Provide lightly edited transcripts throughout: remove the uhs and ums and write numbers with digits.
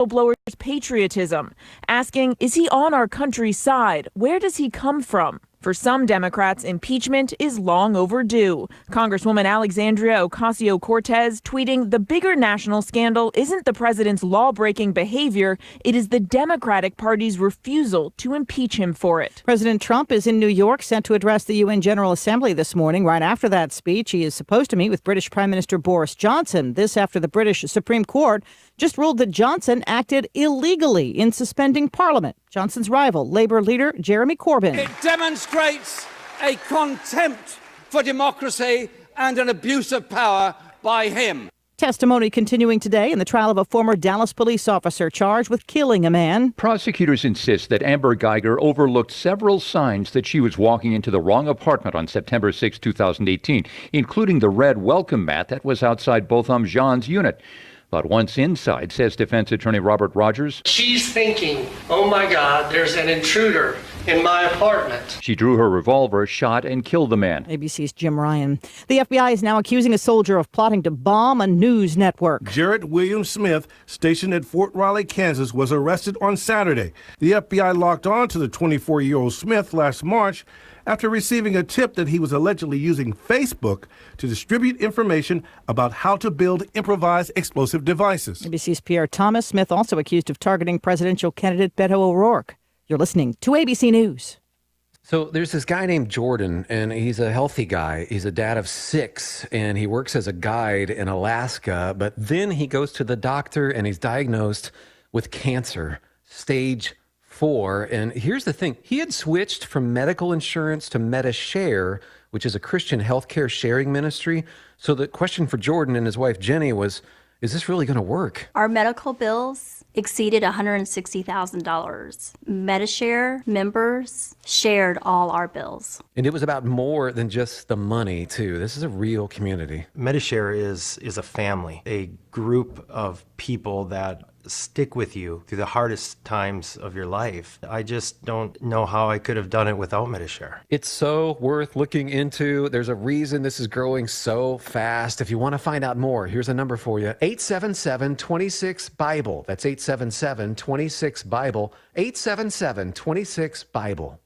whistleblower's patriotism, asking, is he on our country's side? Where does he come from? For some Democrats, impeachment is long overdue. Congresswoman Alexandria Ocasio-Cortez tweeting, the bigger national scandal isn't the president's law-breaking behavior, it is the Democratic Party's refusal to impeach him for it. President Trump is in New York, set to address the UN General Assembly this morning. Right after that speech, he is supposed to meet with British Prime Minister Boris Johnson. This after the British Supreme Court just ruled that Johnson acted illegally in suspending Parliament. Johnson's rival, Labour leader Jeremy Corbyn. It demonstrates a contempt for democracy and an abuse of power by him. Testimony continuing today in the trial of a former Dallas police officer charged with killing a man. Prosecutors insist that Amber Geiger overlooked several signs that she was walking into the wrong apartment on September 6, 2018, including the red welcome mat that was outside Botham Jean's unit. But once inside, says defense attorney Robert Rogers, she's thinking, oh my God, there's an intruder in my apartment. She drew her revolver, shot, and killed the man. ABC's Jim Ryan. The FBI is now accusing a soldier of plotting to bomb a news network. Jarrett William Smith, stationed at Fort Riley, Kansas, was arrested on Saturday. The FBI locked on to the 24-year-old Smith last March after receiving a tip that he was allegedly using Facebook to distribute information about how to build improvised explosive devices. ABC's Pierre Thomas. Smith also accused of targeting presidential candidate Beto O'Rourke. You're listening to ABC News. So there's this guy named Jordan, and he's a healthy guy. He's a dad of 6, and he works as a guide in Alaska. But then he goes to the doctor, and he's diagnosed with cancer, stage 4. And here's the thing. He had switched from medical insurance to MediShare, which is a Christian healthcare sharing ministry. So the question for Jordan and his wife, Jenny, was, is this really going to work? Our medical bills exceeded $160,000. MediShare members shared all our bills. And it was about more than just the money, too. This is a real community. MediShare is a family, a group of people that stick with you through the hardest times of your life. I just don't know how I could have done it without MediShare. It's so worth looking into. There's a reason this is growing so fast. If you want to find out more, here's a number for you. 877-26-BIBLE. That's 877-26-BIBLE. 877-26-BIBLE.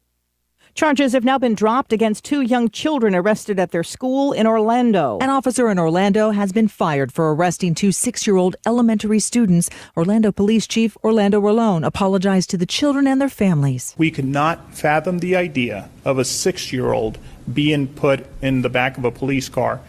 Charges have now been dropped against 2 young children arrested at their school in Orlando. An officer in Orlando has been fired for arresting 2 6-year-old elementary students. Orlando Police Chief Orlando Rolone apologized to the children and their families. We could not fathom the idea of a 6-year-old being put in the back of a police car.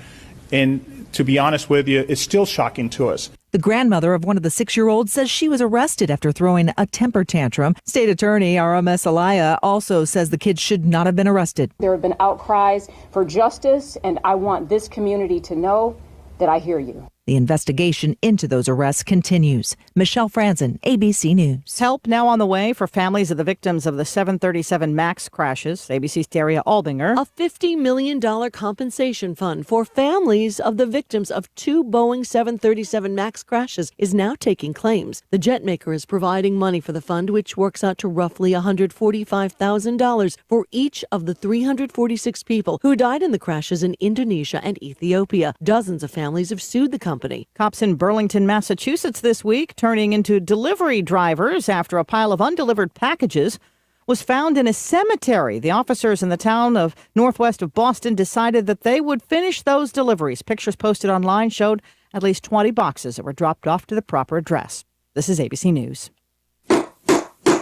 And to be honest with you, it's still shocking to us. The grandmother of one of the 6-year-olds says she was arrested after throwing a temper tantrum. State Attorney R.M.S. Alaya also says the kids should not have been arrested. There have been outcries for justice, and I want this community to know that I hear you. The investigation into those arrests continues. Michelle Franzen, ABC News. Help now on the way for families of the victims of the 737 MAX crashes. ABC's Daria Albinger. A $50 million compensation fund for families of the victims of 2 Boeing 737 MAX crashes is now taking claims. The jet maker is providing money for the fund, which works out to roughly $145,000 for each of the 346 people who died in the crashes in Indonesia and Ethiopia. Dozens of families have sued the company. Cops in Burlington, Massachusetts this week turning into delivery drivers after a pile of undelivered packages was found in a cemetery. The officers in the town of northwest of Boston decided that they would finish those deliveries. Pictures posted online showed at least 20 boxes that were dropped off to the proper address. This is ABC News.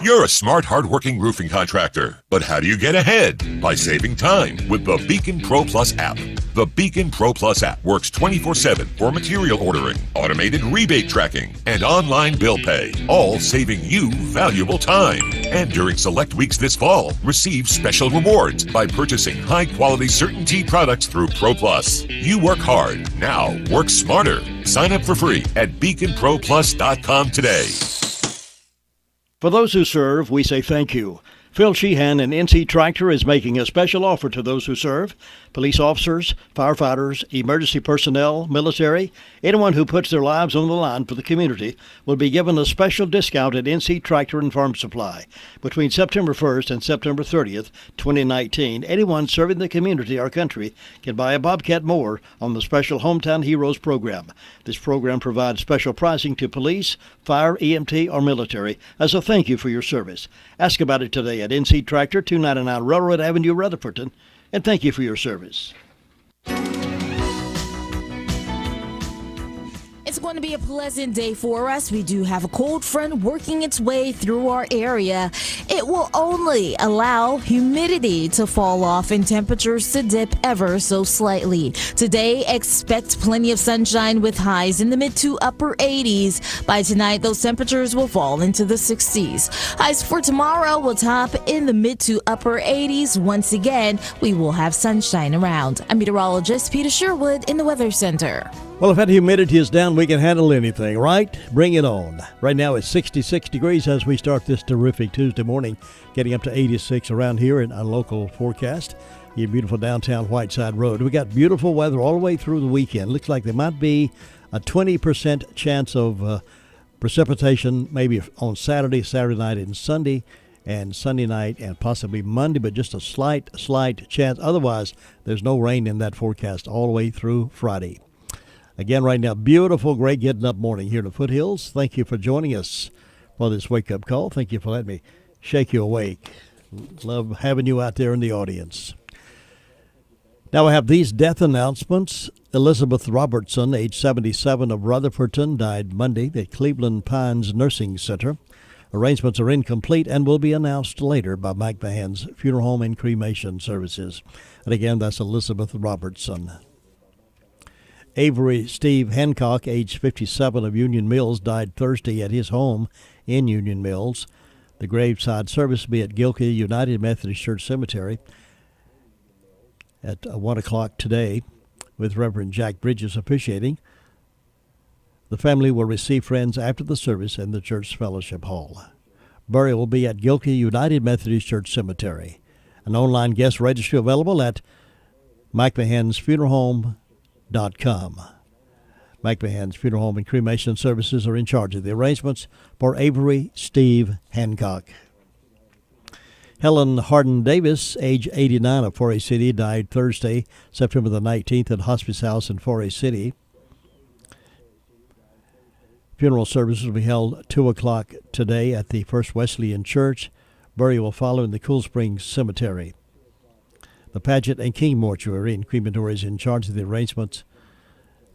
You're a smart, hardworking roofing contractor. But how do you get ahead? By saving time with the Beacon Pro Plus app. The Beacon Pro Plus app works 24/7 for material ordering, automated rebate tracking, and online bill pay, all saving you valuable time. And during select weeks this fall, receive special rewards by purchasing high-quality CertainTeed products through Pro Plus. You work hard. Now work smarter. Sign up for free at beaconproplus.com today. For those who serve, we say thank you. Phil Sheehan and NC Tractor is making a special offer to those who serve: police officers, firefighters, emergency personnel, military. Anyone who puts their lives on the line for the community will be given a special discount at NC Tractor and Farm Supply. Between September 1st and September 30th, 2019, anyone serving the community or country can buy a Bobcat mower on the special Hometown Heroes program. This program provides special pricing to police, fire, EMT, or military as a thank you for your service. Ask about it today at NC Tractor, 299 Railroad Avenue, Rutherfordton, and thank you for your service. It's going to be a pleasant day for us. We do have a cold front working its way through our area. It will only allow humidity to fall off and temperatures to dip ever so slightly. Today, expect plenty of sunshine with highs in the mid to upper 80s. By tonight, those temperatures will fall into the 60s. Highs for tomorrow will top in the mid to upper 80s. Once again, we will have sunshine around. I'm meteorologist Peter Sherwood in the Weather Center. Well, if that humidity is down, we can handle anything, right? Bring it on. Right now it's 66 degrees as we start this terrific Tuesday morning, getting up to 86 around here in a local forecast. Your beautiful downtown Whiteside Road. We got beautiful weather all the way through the weekend. Looks like there might be a 20% chance of precipitation maybe on Saturday night and Sunday night and possibly Monday, but just a slight chance. Otherwise, there's no rain in that forecast all the way through Friday. Again, right now, beautiful, great getting up morning here in the Foothills. Thank you for joining us for this wake-up call. Thank you for letting me shake you awake. Love having you out there in the audience. Now I have these death announcements. Elizabeth Robertson, age 77, of Rutherfordton, died Monday at Cleveland Pines Nursing Center. Arrangements are incomplete and will be announced later by Mike Mahan's Funeral Home and Cremation Services. And again, that's Elizabeth Robertson. Avery Steve Hancock, age 57, of Union Mills, died Thursday at his home in Union Mills. The graveside service will be at Gilkey United Methodist Church Cemetery at 1 o'clock today, with Reverend Jack Bridges officiating. The family will receive friends after the service in the church fellowship hall. Burial will be at Gilkey United Methodist Church Cemetery. An online guest registry available at Mike Mahan's Funeral Home. Mike Mahan's Funeral Home and Cremation Services are in charge of the arrangements for Avery Steve Hancock. Helen Hardin Davis, age 89, of Forest City, died Thursday, September the 19th at Hospice House in Forest City. Funeral services will be held at 2 o'clock today at the First Wesleyan Church. Burial will follow in the Cool Springs Cemetery. The Paget and King Mortuary and Crematory is in charge of the arrangements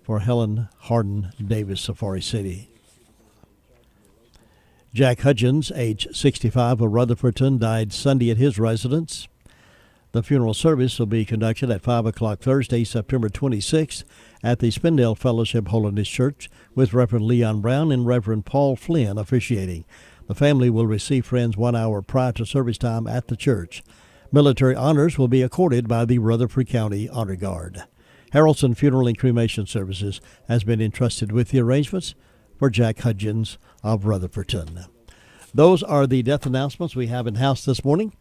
for Helen Hardin Davis of Forest City. Jack Hudgens, age 65, of Rutherfordton, died Sunday at his residence. The funeral service will be conducted at 5 o'clock Thursday, September 26th, at the Spindale Fellowship Holiness Church, with Reverend Leon Brown and Reverend Paul Flynn officiating. The family will receive friends 1 hour prior to service time at the church. Military honors will be accorded by the Rutherford County Honor Guard. Harrelson Funeral and Cremation Services has been entrusted with the arrangements for Jack Hudgens of Rutherfordton. Those are the death announcements we have in-house this morning.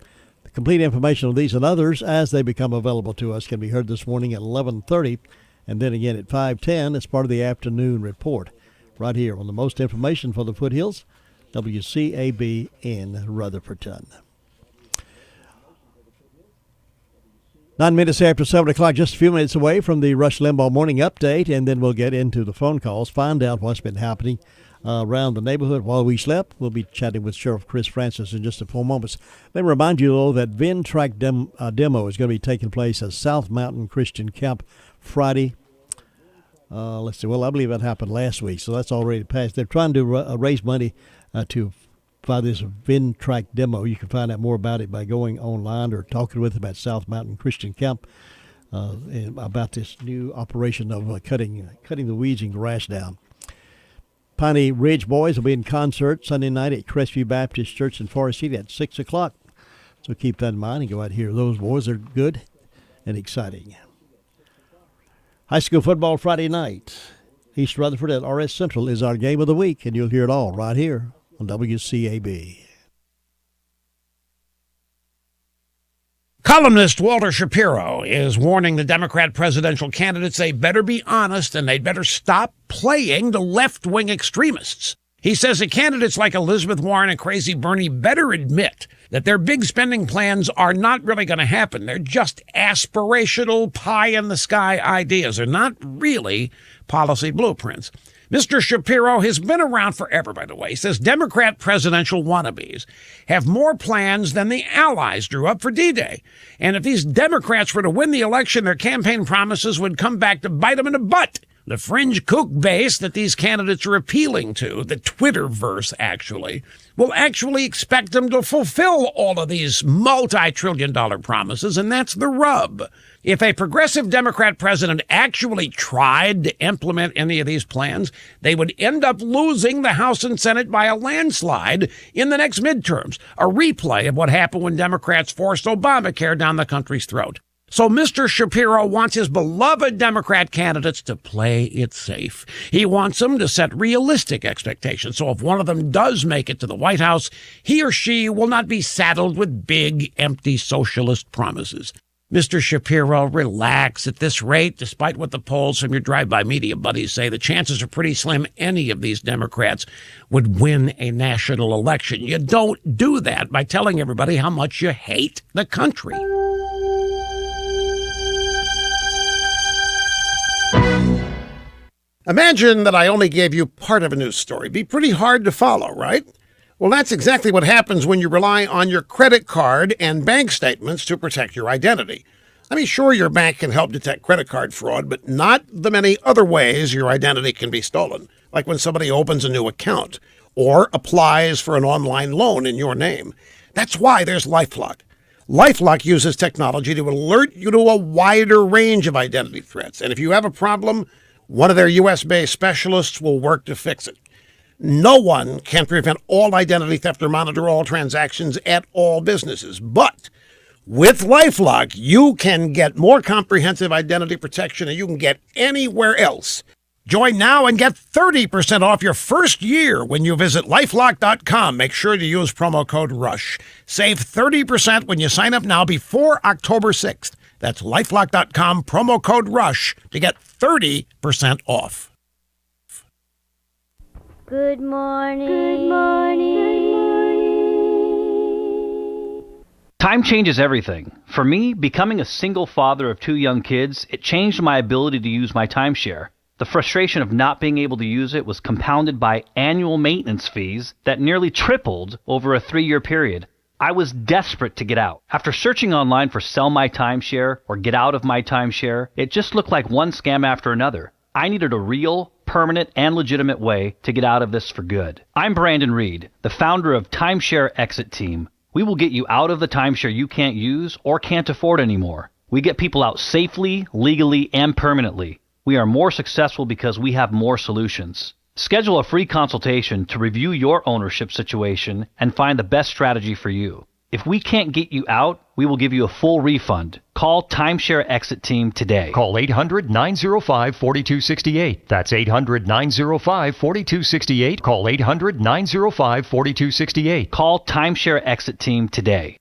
The complete information on these and others as they become available to us can be heard this morning at 11:30 and then again at 5:10 as part of the afternoon report right here on the most information for the Foothills, WCAB in Rutherfordton. 9 minutes after 7 o'clock, just a few minutes away from the Rush Limbaugh Morning Update, and then we'll get into the phone calls, find out what's been happening around the neighborhood while we slept. We'll be chatting with Sheriff Chris Francis in just a few moments. Let me remind you, though, that VinTrack demo is going to be taking place at South Mountain Christian Camp Friday. Let's see, well, I believe that happened last week, so that's already passed. They're trying to raise money for this VinTrack demo. You can find out more about it by going online or talking with them at South Mountain Christian Camp about this new operation of cutting the weeds and grass down. Piney Ridge Boys will be in concert Sunday night at Crestview Baptist Church in Forest City at 6 o'clock. So keep that in mind and go out here. Those boys are good and exciting. High school football Friday night. East Rutherford at RS Central is our game of the week, and you'll hear it all right here on WCAB. Columnist Walter Shapiro is warning the Democrat presidential candidates they better be honest and they'd better stop playing the left-wing extremists. He says that candidates like Elizabeth Warren and Crazy Bernie better admit that their big spending plans are not really going to happen. They're just aspirational pie-in-the-sky ideas. They're not really policy blueprints. Mr. Shapiro has been around forever, by the way. He says Democrat presidential wannabes have more plans than the allies drew up for D-Day. And if these Democrats were to win the election, their campaign promises would come back to bite them in the butt. The fringe kook base that these candidates are appealing to, the Twitterverse actually, will actually expect them to fulfill all of these multi-trillion-dollar promises, and that's the rub. If a progressive Democrat president actually tried to implement any of these plans, they would end up losing the House and Senate by a landslide in the next midterms, a replay of what happened when Democrats forced Obamacare down the country's throat. So Mr. Shapiro wants his beloved Democrat candidates to play it safe. He wants them to set realistic expectations. So if one of them does make it to the White House, he or she will not be saddled with big, empty socialist promises. Mr. Shapiro, relax. At this rate, despite what the polls from your drive-by media buddies say, the chances are pretty slim any of these Democrats would win a national election. You don't do that by telling everybody how much you hate the country. Imagine that I only gave you part of a news story. It'd be pretty hard to follow, right? Well, that's exactly what happens when you rely on your credit card and bank statements to protect your identity. I mean, sure, your bank can help detect credit card fraud, but not the many other ways your identity can be stolen, like when somebody opens a new account or applies for an online loan in your name. That's why there's LifeLock. LifeLock uses technology to alert you to a wider range of identity threats, and if you have a problem, one of their U.S.-based specialists will work to fix it. No one can prevent all identity theft or monitor all transactions at all businesses. But with LifeLock, you can get more comprehensive identity protection than you can get anywhere else. Join now and get 30% off your first year when you visit LifeLock.com. Make sure to use promo code RUSH. Save 30% when you sign up now before October 6th. That's LifeLock.com, promo code RUSH to get 30% off. Good morning. Good morning. Good morning. Time changes everything. For me, becoming a single father of 2 young kids, it changed my ability to use my timeshare. The frustration of not being able to use it was compounded by annual maintenance fees that nearly tripled over a 3-year period. I was desperate to get out. After searching online for sell my timeshare or get out of my timeshare, it just looked like one scam after another. I needed a real, permanent, and legitimate way to get out of this for good. I'm Brandon Reed, the founder of Timeshare Exit Team. We will get you out of the timeshare you can't use or can't afford anymore. We get people out safely, legally, and permanently. We are more successful because we have more solutions. Schedule a free consultation to review your ownership situation and find the best strategy for you. If we can't get you out, we will give you a full refund. Call Timeshare Exit Team today. Call 800-905-4268. That's 800-905-4268. Call 800-905-4268. Call Timeshare Exit Team today.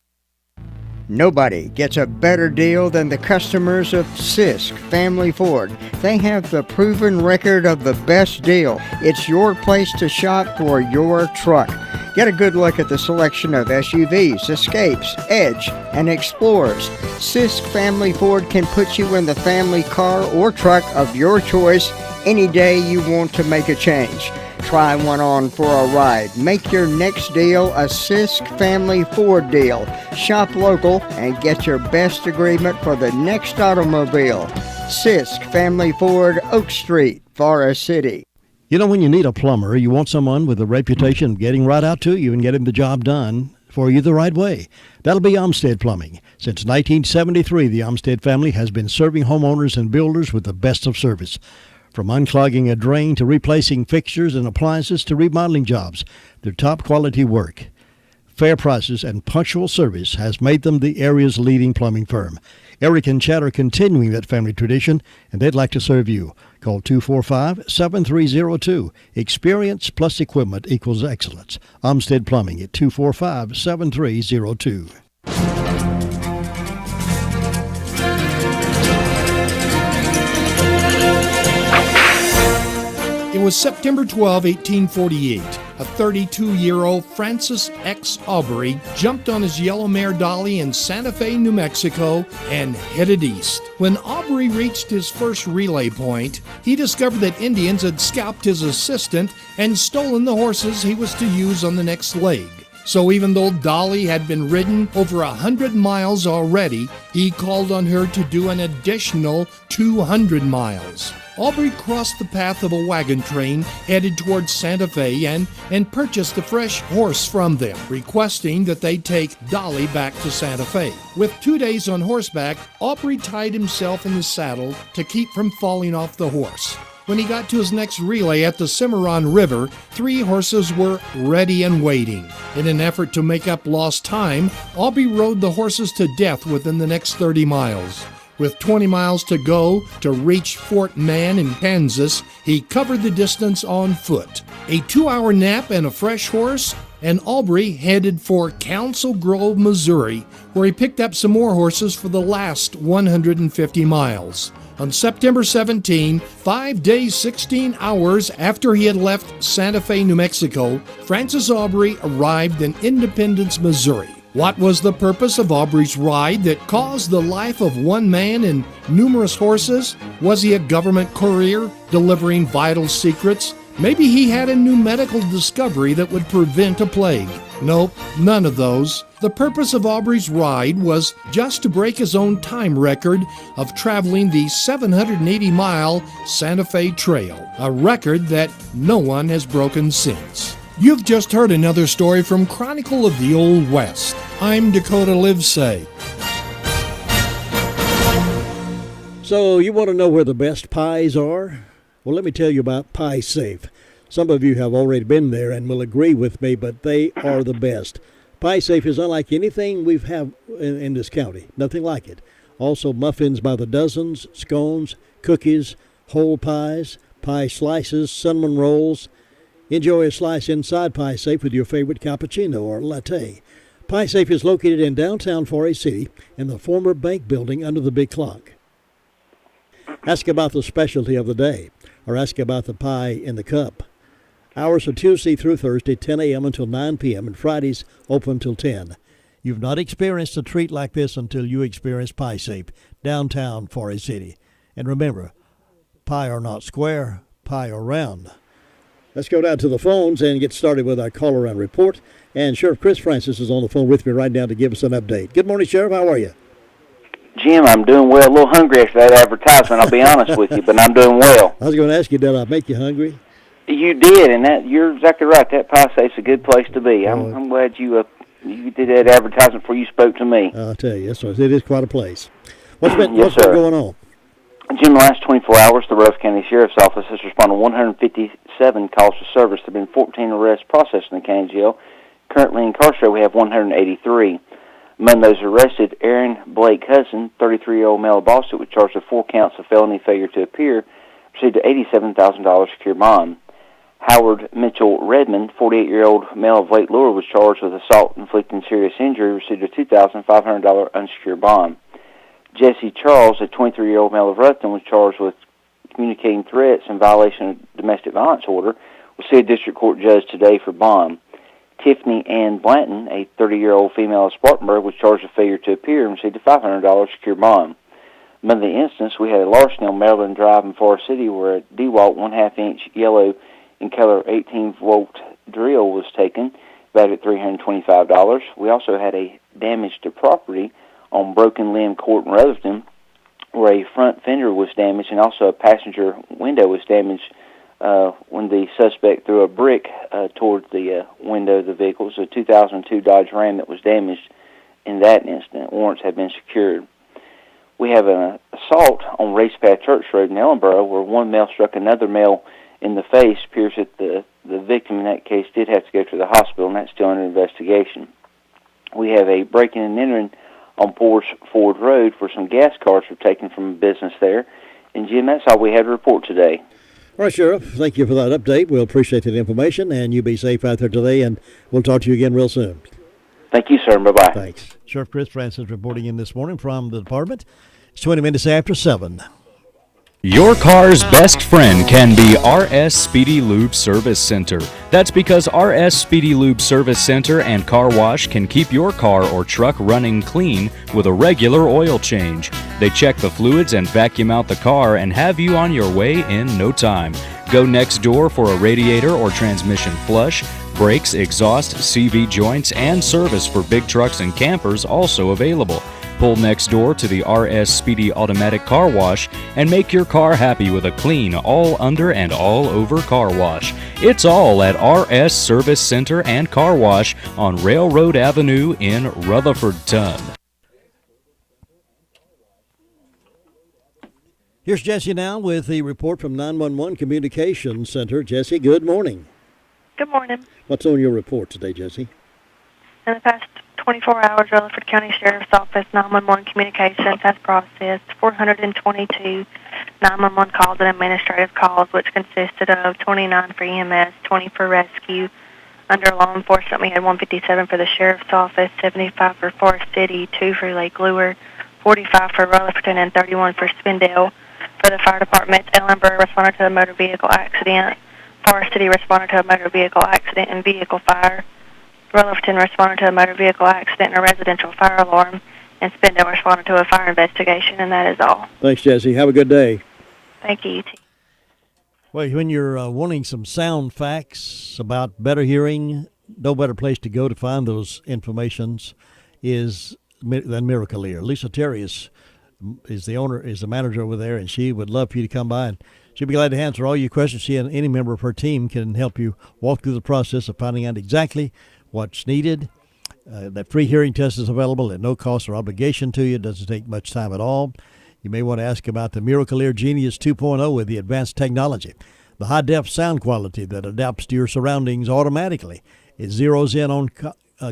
Nobody gets a better deal than the customers of Sisk Family Ford. They have the proven record of the best deal. It's your place to shop for your truck. Get a good look at the selection of SUVs, Escapes, Edge, and Explorers. Sisk Family Ford can put you in the family car or truck of your choice any day you want to make a change. Try one on for a ride. Make your next deal a Sisk Family Ford deal. Shop local and get your best agreement for the next automobile. Sisk Family Ford, Oak Street, Forest City. You know, when you need a plumber, you want someone with a reputation of getting right out to you and getting the job done for you the right way. That'll be Umstead Plumbing. Since 1973, the Umstead family has been serving homeowners and builders with the best of service. From unclogging a drain to replacing fixtures and appliances to remodeling jobs, their top quality work, fair prices, and punctual service has made them the area's leading plumbing firm. Eric and Chad are continuing that family tradition, and they'd like to serve you. Call 245-7302. Experience plus equipment equals excellence. Umstead Plumbing at 245-7302. was September 12, 1848. A 32-year-old Francis X. Aubrey jumped on his yellow mare Dolly in Santa Fe, New Mexico, and headed east. When Aubrey reached his first relay point, he discovered that Indians had scalped his assistant and stolen the horses he was to use on the next leg. So even though Dolly had been ridden over 100 miles already, he called on her to do an additional 200 miles. Aubrey crossed the path of a wagon train headed towards Santa Fe and purchased a fresh horse from them, requesting that they take Dolly back to Santa Fe. With 2 days on horseback, Aubrey tied himself in the saddle to keep from falling off the horse. When he got to his next relay at the Cimarron River, 3 horses were ready and waiting. In an effort to make up lost time, Aubrey rode the horses to death within the next 30 miles. With 20 miles to go to reach Fort Mann in Kansas, he covered the distance on foot. A 2-hour nap and a fresh horse, and Aubrey headed for Council Grove, Missouri, where he picked up some more horses for the last 150 miles. On September 17, 5 days, 16 hours after he had left Santa Fe, New Mexico, Francis Aubrey arrived in Independence, Missouri. What was the purpose of Aubrey's ride that caused the life of one man and numerous horses? Was he a government courier delivering vital secrets? Maybe he had a new medical discovery that would prevent a plague. Nope, none of those. The purpose of Aubrey's ride was just to break his own time record of traveling the 780-mile Santa Fe Trail, a record that no one has broken since. You've just heard another story from Chronicle of the Old West. I'm Dakota Livesay. So you want to know where the best pies are? Well, let me tell you about Pie Safe. Some of you have already been there and will agree with me, but they are the best. Pie Safe is unlike anything we've had in this county. Nothing like it. Also muffins by the dozens, scones, cookies, whole pies, pie slices, cinnamon rolls. Enjoy a slice inside Pie Safe with your favorite cappuccino or latte. Pie Safe is located in downtown Forest City in the former bank building under the big clock. Ask about the specialty of the day, or ask about the pie in the cup. Hours are Tuesday through Thursday, 10 a.m. until 9 p.m., and Fridays open until 10. You've not experienced a treat like this until you experience Pie Safe, downtown Forest City. And remember, pie are not square, pie are round. Let's go down to the phones and get started with our call-around report. And Sheriff Chris Francis is on the phone with me right now to give us an update. Good morning, Sheriff. How are you? Jim, I'm doing well. A little hungry after that advertisement, I'll be honest with you, but I'm doing well. I was going to ask you, did I make you hungry? You did, and you're exactly right. That Pie Safe's a good place to be. I'm glad you did that advertisement before you spoke to me. I'll tell you, yes, sir. It is quite a place. What's been going on? Jim, the last 24 hours, the Ruff County Sheriff's Office has responded to 157 calls for service. There have been 14 arrests processed in the county jail. Currently incarcerated, we have 183. Among those arrested, Aaron Blake Hudson, 33-year-old male of Boston, was charged with 4 counts of felony failure to appear, received an $87,000 secure bond. Howard Mitchell Redmond, 48-year-old male of Lake Lure, was charged with assault inflicting serious injury, received a $2,500 unsecured bond. Jesse Charles, a 23-year-old male of Ruffton, was charged with communicating threats in violation of domestic violence order, will see a district court judge today for bond. Tiffany Ann Blanton, a 30-year-old female of Spartanburg, was charged with failure to appear and received a $500 secure bond. Among the incidents, we had a larceny on Maryland Drive in Forest City where a DeWalt 1/2-inch yellow in color 18-volt drill was taken, valued at $325. We also had a damage to property on Broken Limb Court in Rutherford, where a front fender was damaged and also a passenger window was damaged when the suspect threw a brick towards the window of the vehicle. It was a 2002 Dodge Ram that was damaged in that incident. Warrants have been secured. We have an assault on Race Path Church Road in Ellenboro where one male struck another male in the face. Appears that the victim in that case did have to go to the hospital, and that's still under investigation. We have a breaking and entering on Ford Road where some gas cars were taken from a business there. And, Jim, that's all we had to report today. All right, Sheriff, thank you for that update. We'll appreciate that information, and you be safe out there today, and we'll talk to you again real soon. Thank you, sir. Bye-bye. Thanks. Sheriff Chris Francis reporting in this morning from the department. It's 20 minutes after 7. Your car's best friend can be RS Speedy Lube Service Center. That's because RS Speedy Lube Service Center and Car Wash can keep your car or truck running clean with a regular oil change. They check the fluids and vacuum out the car and have you on your way in no time. Go next door for a radiator or transmission flush. Brakes, exhaust, CV joints, and service for big trucks and campers also available. Pull next door to the RS Speedy Automatic Car Wash and make your car happy with a clean, all under and all over car wash. It's all at RS Service Center and Car Wash on Railroad Avenue in Rutherfordton. Here's Jesse now with the report from 911 Communications Center. Jesse, good morning. Good morning. What's on your report today, Jesse? In the past 24 hours, Rutherford County Sheriff's Office 911 Communications has processed 422 911 calls and administrative calls, which consisted of 29 for EMS, 20 for rescue. Under law enforcement, we had 157 for the Sheriff's Office, 75 for Forest City, 2 for Lake Lure, 45 for Rutherford, and 31 for Spindale. For the fire department, Ellenburg responded to a motor vehicle accident. Forest City responded to a motor vehicle accident and vehicle fire. Rutherford responded to a motor vehicle accident and a residential fire alarm, and Spindale responded to a fire investigation, and that is all. Thanks, Jesse. Have a good day. Thank you, too. Well, when you're wanting some sound facts about better hearing, no better place to go to find those informations than Miracle Ear. Lisa Terry is the manager over there, and she would love for you to come by, and she'll be glad to answer all your questions. She and any member of her team can help you walk through the process of finding out exactly what's needed. That free hearing test is available at no cost or obligation to you. It doesn't take much time at all. You may want to ask about the Miracle Ear Genius 2.0 with the advanced technology. The high-def sound quality that adapts to your surroundings automatically. It zeroes in on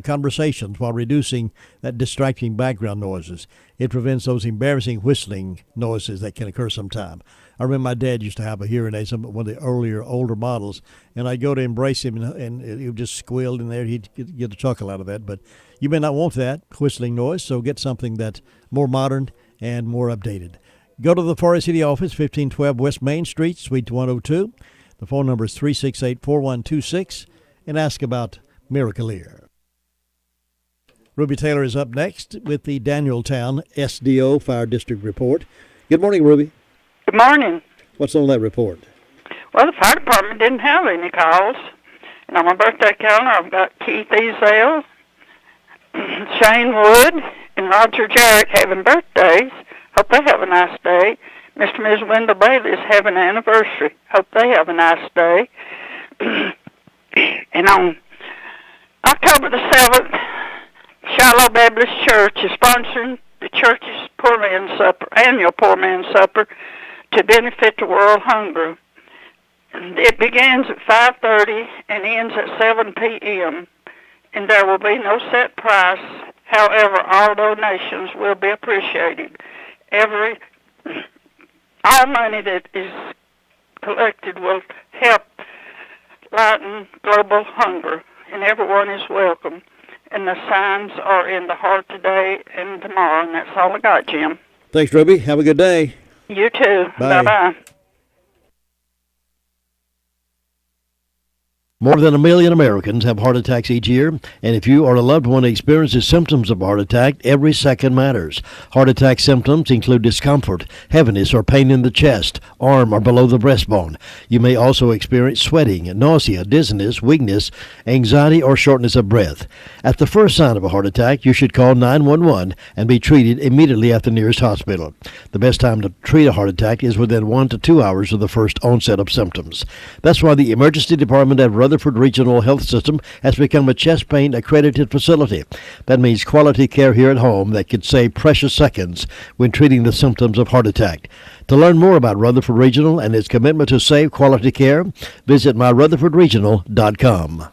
conversations while reducing that distracting background noises. It prevents those embarrassing whistling noises that can occur sometime. I remember my dad used to have a hearing aid, one of the older models, and I'd go to embrace him, and he would just squeal in there. He'd get a chuckle out of that. But you may not want that whistling noise, so get something that's more modern and more updated. Go to the Forest City office, 1512 West Main Street, Suite 102. The phone number is 368-4126, and ask about Miracle Ear. Ruby Taylor is up next with the Danieltown SDO Fire District report. Good morning, Ruby. Good morning. What's on that report? Well, the fire department didn't have any calls. And on my birthday calendar, I've got Keith Ezell, Shane Wood, and Roger Jarrett having birthdays. Hope they have a nice day. Mr. and Ms. Wendell Bailey is having an anniversary. Hope they have a nice day. And on October the 7th, Shiloh Baptist Church is sponsoring the church's annual Poor Man's Supper to benefit the world hunger. It begins at 5:30 and ends at 7 p.m. And there will be no set price. However, all donations will be appreciated. All money that is collected will help lighten global hunger, and everyone is welcome. And the signs are in the heart today and tomorrow, and that's all I got, Jim. Thanks, Ruby. Have a good day. You too. Bye. Bye-bye. More than 1 million Americans have heart attacks each year, and if you or a loved one experiences symptoms of a heart attack, every second matters. Heart attack symptoms include discomfort, heaviness, or pain in the chest, arm, or below the breastbone. You may also experience sweating, nausea, dizziness, weakness, anxiety, or shortness of breath. At the first sign of a heart attack, you should call 911 and be treated immediately at the nearest hospital. The best time to treat a heart attack is within 1 to 2 hours of the first onset of symptoms. That's why the Emergency Department at Rutherford Regional Health System has become a chest pain accredited facility. That means quality care here at home that could save precious seconds when treating the symptoms of heart attack. To learn more about Rutherford Regional and its commitment to save quality care, visit myrutherfordregional.com.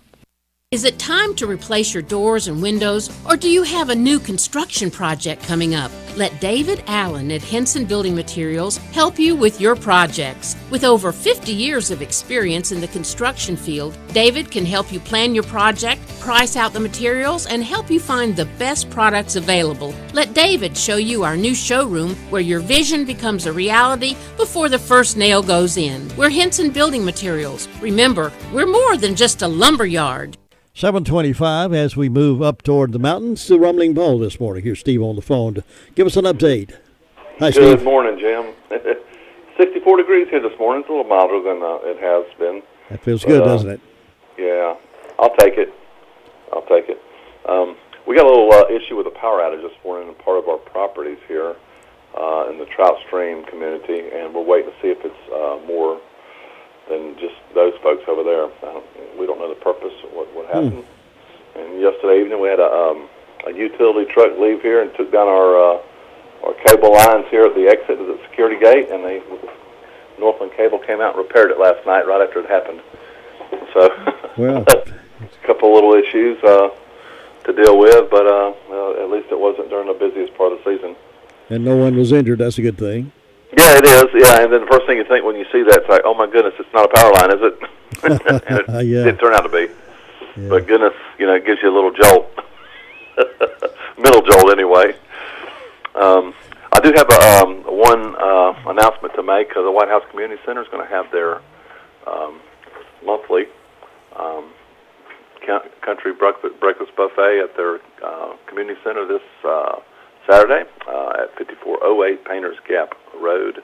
Is it time to replace your doors and windows, or do you have a new construction project coming up? Let David Allen at Henson Building Materials help you with your projects. With over 50 years of experience in the construction field, David can help you plan your project, price out the materials, and help you find the best products available. Let David show you our new showroom where your vision becomes a reality before the first nail goes in. We're Henson Building Materials. Remember, we're more than just a lumber yard. 7:25 as we move up toward the mountains to Rumbling Bowl this morning. Here's Steve on the phone to give us an update. Hi, Steve. Good morning, Jim. 64 degrees here this morning. It's a little milder than it has been. That feels good, doesn't it? Yeah, I'll take it. We got a little issue with a power outage this morning in part of our properties here in the Trout Stream community, and we're waiting to see if it's more than just those folks over there. We don't know the purpose of what happened. And yesterday evening we had a utility truck leave here and took down our cable lines here at the exit of the security gate, and Northland Cable came out and repaired it last night right after it happened. So well, a couple little issues to deal with, but at least it wasn't during the busiest part of the season. And no one was injured. That's a good thing. Yeah, it is. Yeah, and then the first thing you think when you see that, it's like, oh my goodness, it's not a power line, is it? And it didn't turn out to be. Yeah. But goodness, it gives you a little jolt, mental jolt anyway. I do have one announcement to make. The White House Community Center is going to have their monthly country breakfast buffet at their community center this Saturday at 5408 Painters Gap Road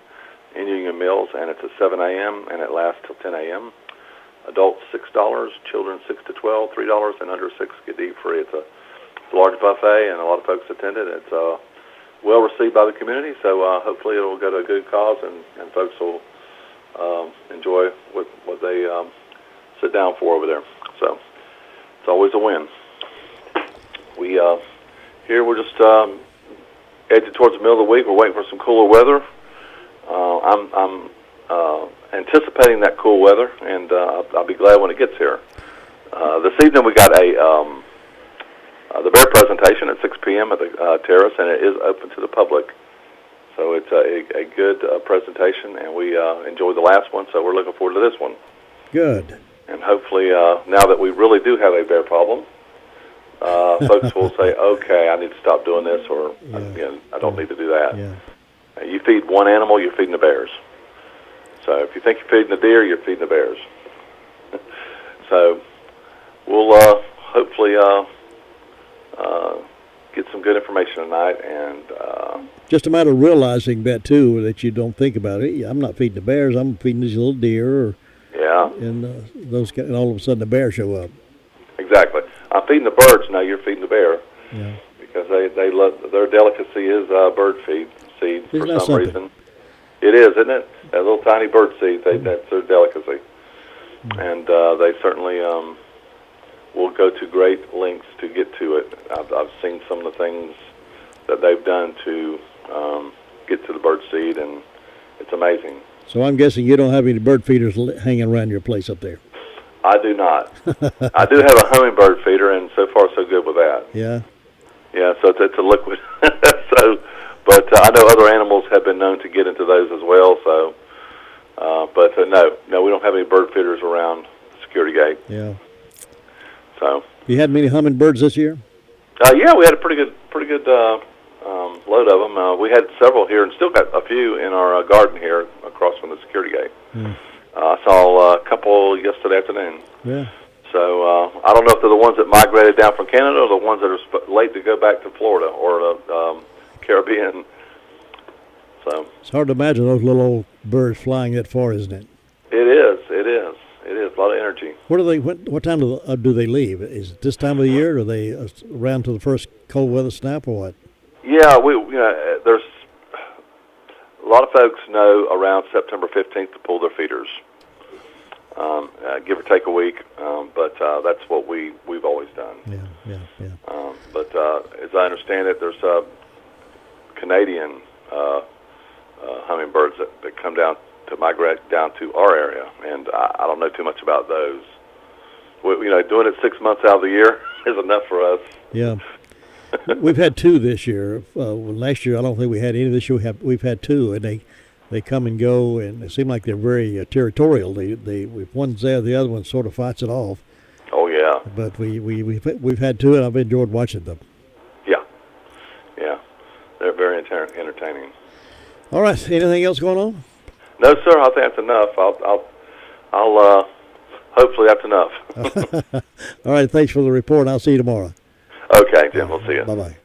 in Union Mills, and it's at 7 a.m. and it lasts till 10 a.m. Adults $6, children 6 to 12, $3, and under 6 get to eat free. It's a large buffet, and a lot of folks attended. It's well received by the community, so hopefully it will go to a good cause, and folks will enjoy what they sit down for over there. So it's always a win. We here we're just edging towards the middle of the week. We're waiting for some cooler weather. I'm anticipating that cool weather, and I'll be glad when it gets here. This evening we got the bear presentation at 6 p.m. at the terrace, and it is open to the public. So it's a good presentation, and we enjoyed the last one, so we're looking forward to this one. Good. And hopefully, now that we really do have a bear problem, folks will say, okay, I need to stop doing this, or I don't need to do that. Yeah. You feed one animal, you're feeding the bears. So if you think you're feeding the deer, you're feeding the bears. So we'll hopefully get some good information tonight. And just a matter of realizing that, too, that you don't think about it. I'm not feeding the bears, I'm feeding these little deer. And and all of a sudden the bear show up. Exactly. I'm feeding the birds, now you're feeding the bear. Yeah. Because they love, their delicacy is bird seed for some something? reason. It is, isn't it? That little tiny bird seed, that's their delicacy. And they certainly will go to great lengths to get to it. I've seen some of the things that they've done to get to the bird seed, and it's amazing. So I'm guessing you don't have any bird feeders hanging around your place up there. I do not. I do have a hummingbird feeder, and so far so good with that. Yeah. Yeah, so it's a liquid. But I know other animals have been known to get into those as well. So, but no, we don't have any bird feeders around the security gate. Yeah. So. You had many hummingbirds this year? Yeah, we had a pretty good load of them. We had several here, and still got a few in our garden here across from the security gate. I saw a couple yesterday afternoon. Yeah. So I don't know if they're the ones that migrated down from Canada or the ones that are late to go back to Florida or the Caribbean. So it's hard to imagine those little old birds flying that far, isn't it? It is. A lot of energy. What time do they leave? Is it this time of the year, or are they around to the first cold weather snap, or what? Yeah, there's a lot of folks know around September 15th to pull their feeders, give or take a week. But that's what we've always done. Yeah. But as I understand it, there's Canadian hummingbirds that come down to migrate down to our area, and I don't know too much about those. doing it 6 months out of the year is enough for us. Yeah. We've had two this year. Last year, I don't think we had any. This year, we've had two, and they come and go, and it seems like they're very territorial. If one's there, the other one sort of fights it off. Oh yeah. But we've had two, and I've enjoyed watching them. Yeah, they're very entertaining. All right. Anything else going on? No, sir. I think that's enough. I'll hopefully that's enough. All right. Thanks for the report. I'll see you tomorrow. Okay, Jim. We'll see you. Bye-bye.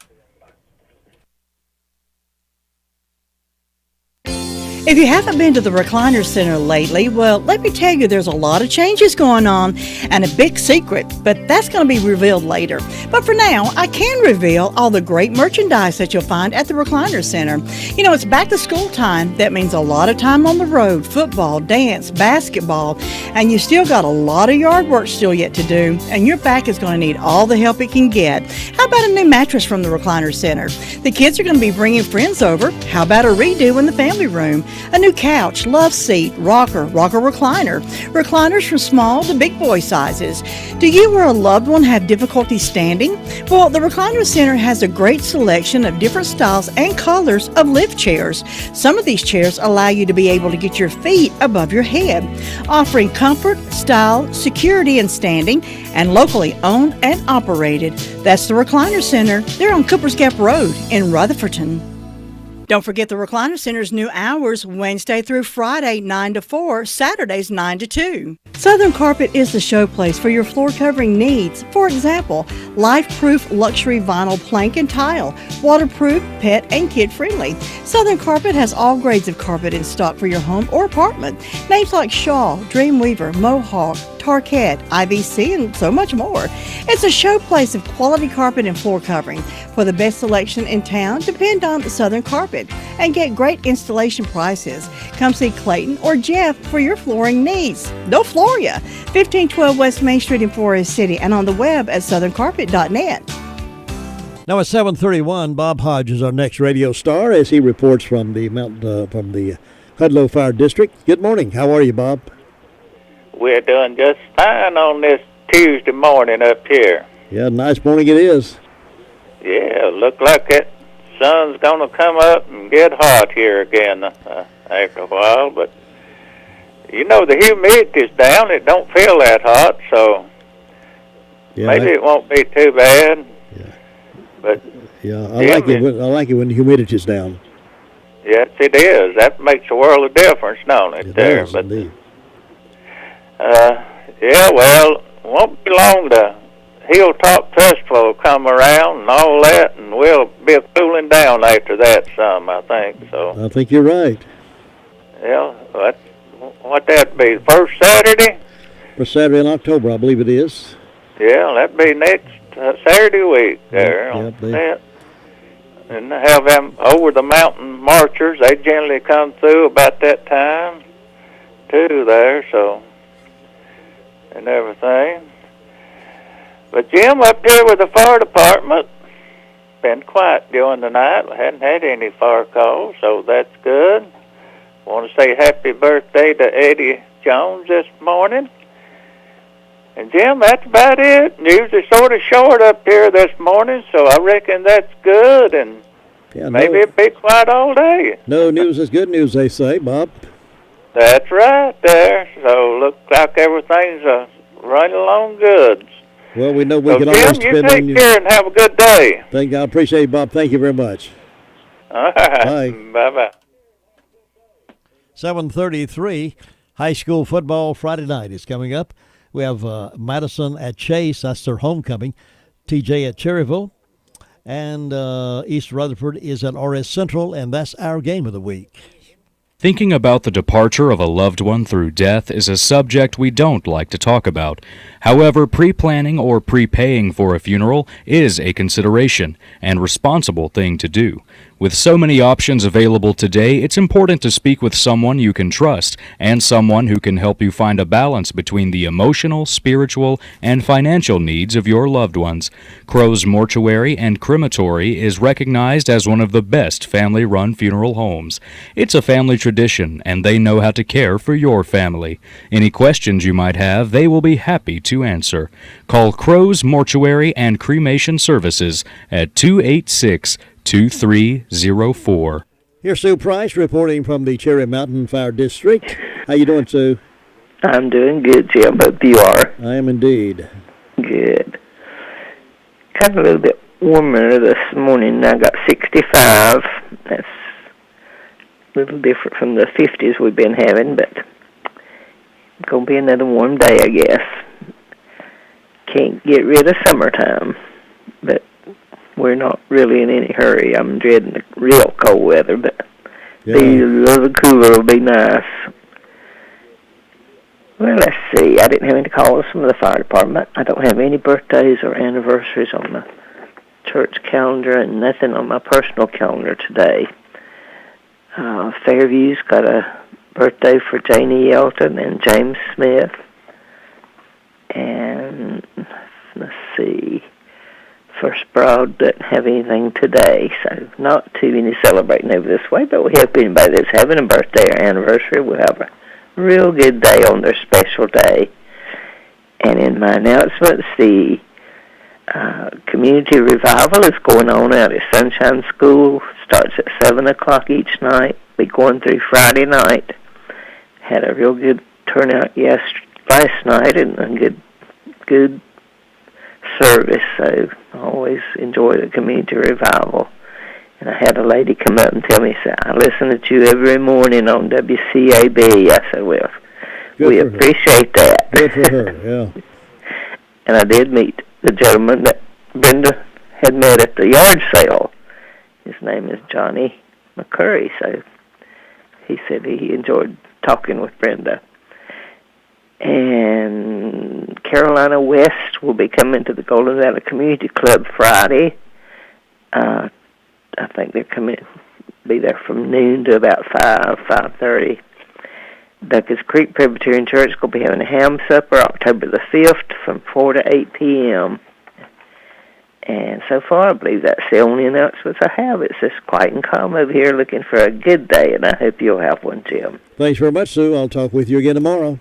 If you haven't been to the Recliner Center lately, well, let me tell you, there's a lot of changes going on and a big secret, but that's going to be revealed later. But for now, I can reveal all the great merchandise that you'll find at the Recliner Center. It's back to school time. That means a lot of time on the road, football, dance, basketball, and you still got a lot of yard work still yet to do, and your back is going to need all the help it can get. How about a new mattress from the Recliner Center? The kids are going to be bringing friends over. How about a redo in the family room? A new couch, love seat, rocker recliner. Recliners from small to big boy sizes. Do you or a loved one have difficulty standing? Well, the Recliner Center has a great selection of different styles and colors of lift chairs. Some of these chairs allow you to be able to get your feet above your head, offering comfort, style, security, and standing, and locally owned and operated. That's the Recliner Center. They're on Cooper's Gap Road in Rutherfordton. Don't forget the Recliner Center's new hours, Wednesday through Friday, 9 to 4, Saturdays, 9 to 2. Southern Carpet is the showplace for your floor covering needs. For example, life-proof luxury vinyl plank and tile, waterproof, pet, and kid-friendly. Southern Carpet has all grades of carpet in stock for your home or apartment. Names like Shaw, Dreamweaver, Mohawk, Tarkett, IBC, and so much more. It's a showplace of quality carpet and floor covering. For the best selection in town, depend on Southern Carpet and get great installation prices. Come see Clayton or Jeff for your flooring needs. They'll floor you. 1512 West Main Street in Forest City and on the web at southerncarpet.net. Now at 7:31, Bob Hodge is our next radio star as he reports from the Hudlow Fire District. Good morning. How are you, Bob? We're doing just fine on this Tuesday morning up here. Yeah, nice morning it is. Yeah, look like that sun's going to come up and get hot here again after a while. But, the humidity's down. It don't feel that hot, so maybe it won't be too bad. Yeah. But I like it when the humidity's down. Yes, it is. That makes a world of difference, don't it? It there, does, but indeed. Won't be long the Hilltop Festival will come around and all that, and we'll be cooling down after that some, I think. So I think you're right. Yeah, what that'd be, first Saturday? First Saturday in October, I believe it is. Yeah, that'd be next Saturday week there. Yep, and have them over the mountain marchers. They generally come through about that time too there, so and everything. But Jim, up here with the fire department, been quiet during the night. We hadn't had any fire calls, so that's good. Want to say happy birthday to Eddie Jones this morning. And Jim, that's about it. News is sort of short up here this morning, so I reckon that's good, and maybe it'll be quiet all day. No news is good news, they say, Bob. That's right there. So looks like everything's running along good. Well, we know we can Jim, always you depend take on you. care and have a good day. I appreciate it, Bob. Thank you very much. All right. Bye. Bye-bye. 7:33, high school football Friday night is coming up. We have Madison at Chase. That's their homecoming. TJ at Cherryville. And East Rutherford is at RS Central, and that's our game of the week. Thinking about the departure of a loved one through death is a subject we don't like to talk about. However, pre-planning or prepaying for a funeral is a consideration and responsible thing to do. With so many options available today, it's important to speak with someone you can trust and someone who can help you find a balance between the emotional, spiritual, and financial needs of your loved ones. Crow's Mortuary and Crematory is recognized as one of the best family-run funeral homes. It's a family tradition tradition, and they know how to care for your family. Any questions you might have, they will be happy to answer. Call Crow's Mortuary and Cremation Services at 286-2304. Here's Sue Price reporting from the Cherry Mountain Fire District. How you doing, Sue? I'm doing good, Jim. Hope you are. I am indeed. Good. Kind of a little bit warmer this morning. I got 65. That's a little different from the 50s we've been having, but it's going to be another warm day, I guess. Can't get rid of summertime, but we're not really in any hurry. I'm dreading the real cold weather, but a little cooler will be nice. Well, let's see. I didn't have any calls from the fire department. I don't have any birthdays or anniversaries on the church calendar and nothing on my personal calendar today. Fairview's got a birthday for Janie Yelton and James Smith. And let's see. First Broad doesn't have anything today, so not too many celebrating over this way, but we hope anybody that's having a birthday or anniversary will have a real good day on their special day. And in my announcements, the community revival is going on out at Sunshine School. Starts at 7 o'clock each night. Be going through Friday night. Had a real good turnout last night and a good service. So I always enjoy the community revival. And I had a lady come up and tell me, say, I listen to you every morning on WCAB. I said, well, we appreciate that. Good for her, yeah. And I did meet the gentleman that Brenda had met at the yard sale. His name is Johnny McCurry, so he said he enjoyed talking with Brenda. And Carolina West will be coming to the Golden Valley Community Club Friday. I think they're be there from noon to about 5:30. Duckus Creek Presbyterian Church is going to be having a ham supper October the 5th from 4 to 8 p.m. And so far, I believe that's the only announcements I have. It's just quiet and calm over here looking for a good day, and I hope you'll have one, Jim. Thanks very much, Sue. I'll talk with you again tomorrow.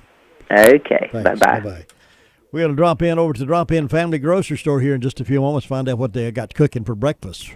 Okay. Thanks. Bye-bye. Bye-bye. We're going to drop in over to the Drop-In Family Grocery Store here in just a few moments, find out what they got cooking for breakfast.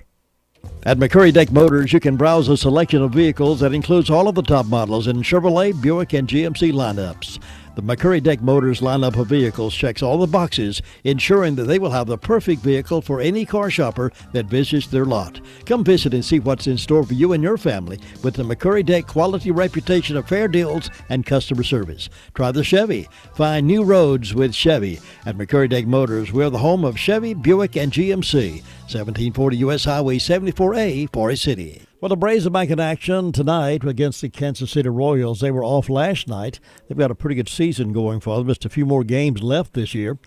At McCurry Deck Motors, you can browse a selection of vehicles that includes all of the top models in Chevrolet, Buick, and GMC lineups. The McCurry Deck Motors lineup of vehicles checks all the boxes, ensuring that they will have the perfect vehicle for any car shopper that visits their lot. Come visit and see what's in store for you and your family with the McCurry Deck quality reputation of fair deals and customer service. Try the Chevy. Find new roads with Chevy. At McCurry Deck Motors, we're the home of Chevy, Buick, and GMC. 1740 U.S. Highway 74A, Forest City. Well, the Braves are back in action tonight against the Kansas City Royals. They were off last night. They've got a pretty good season going for them. Just a few more games left this year.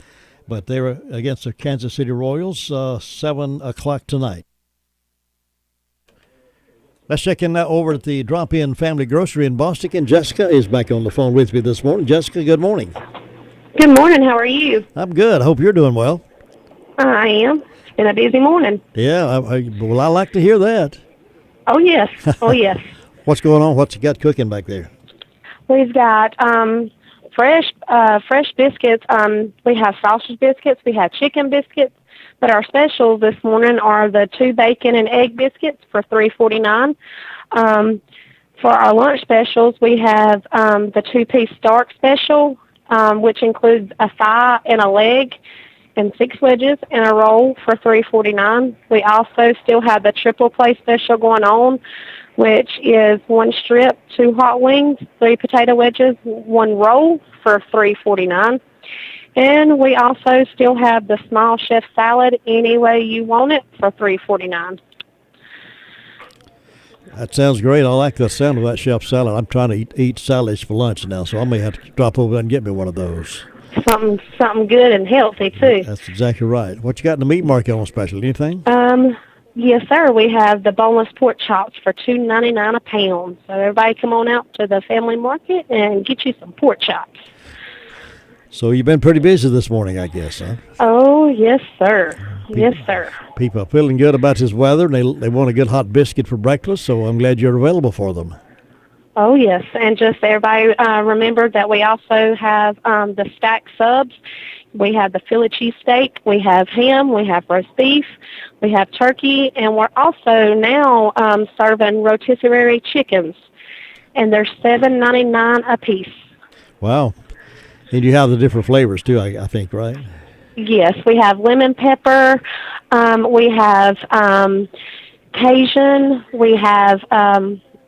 But they were against the Kansas City Royals, 7 o'clock tonight. Let's check in now over at the Drop-In Family Grocery in Boston. And Jessica is back on the phone with me this morning. Jessica, good morning. Good morning. How are you? I'm good. I hope you're doing well. I am. It's been a busy morning. Yeah, well, I like to hear that. Oh, yes. Oh, yes. What's going on? What's you got cooking back there? We've got fresh biscuits. We have sausage biscuits. We have chicken biscuits. But our specials this morning are the 2 bacon and egg biscuits for $3.49. For our lunch specials, we have the 2-piece Stark special, which includes a thigh and a leg, and 6 wedges and a roll for $3.49. We also still have the triple play special going on, which is 1 strip, 2 hot wings, 3 potato wedges, 1 roll for $3.49. And we also still have the small chef salad any way you want it for $3.49. That sounds great. I like the sound of that chef salad. I'm trying to eat salads for lunch now, so I may have to drop over and get me one of those. Something good and healthy, too. That's exactly right. What you got in the meat market on special? Anything? Yes, sir. We have the boneless pork chops for $2.99 a pound. So everybody come on out to the family market and get you some pork chops. So you've been pretty busy this morning, I guess, huh? Oh, yes, sir. Yes, sir. People are feeling good about this weather, and they want a good hot biscuit for breakfast, so I'm glad you're available for them. Oh, yes. And just everybody remember that we also have the stacked subs. We have the Philly cheesesteak. We have ham. We have roast beef. We have turkey. And we're also now serving rotisserie chickens. And they're $7.99 a piece. Wow. And you have the different flavors, too, I think, right? Yes. We have lemon pepper. We have Cajun. We have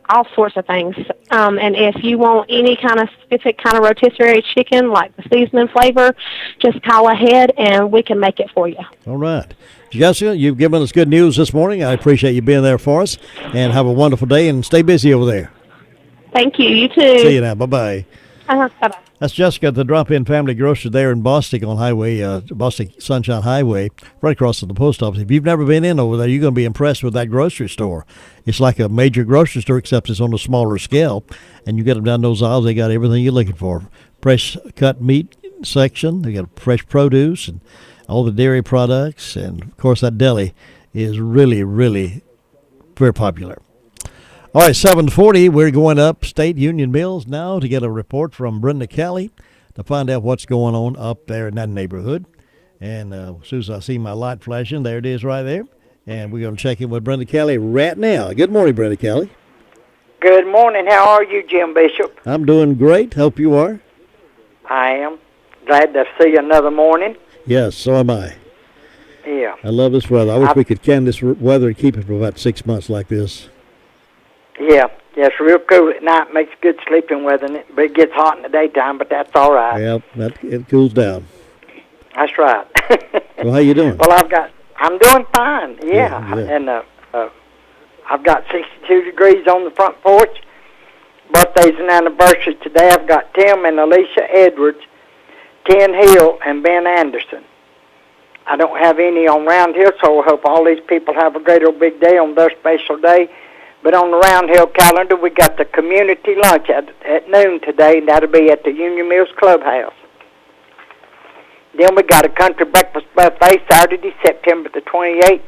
all sorts of things. And if you want any kind of specific kind of rotisserie chicken, like the seasoning flavor, just call ahead and we can make it for you. All right. Jessica, you've given us good news this morning. I appreciate you being there for us. And have a wonderful day and stay busy over there. Thank you. You too. See you now. Bye-bye. Bye-bye. That's Jessica at the Drop-In Family Grocery there in Bostic on Bostic Sunshine Highway, right across from the post office. If you've never been in over there, you're going to be impressed with that grocery store. It's like a major grocery store, except it's on a smaller scale. And you get them down those aisles, they got everything you're looking for. Fresh cut meat section, they got fresh produce and all the dairy products. And, of course, that deli is really, really very popular. All right, 7:40, we're going up State Union Mills now to get a report from Brenda Kelly to find out what's going on up there in that neighborhood. And as soon as I see my light flashing, there it is right there. And we're going to check in with Brenda Kelly right now. Good morning, Brenda Kelly. Good morning. How are you, Jim Bishop? I'm doing great. Hope you are. I am. Glad to see you another morning. Yes, so am I. Yeah. I love this weather. I wish we could can this weather and keep it for about 6 months like this. Yeah, it's real cool at night. Makes good sleeping weather, but it gets hot in the daytime, but that's all right. Yeah, it cools down. That's right. So how you doing? Well, I'm doing fine, yeah. And I've got 62 degrees on the front porch. Birthday's an anniversary today. I've got Tim and Alicia Edwards, Ken Hill, and Ben Anderson. I don't have any on Round Hill, so I hope all these people have a great old big day on their special day. But on the Round Hill calendar, we got the community lunch at noon today, and that'll be at the Union Mills Clubhouse. Then we got a country breakfast buffet Saturday, September the 28th,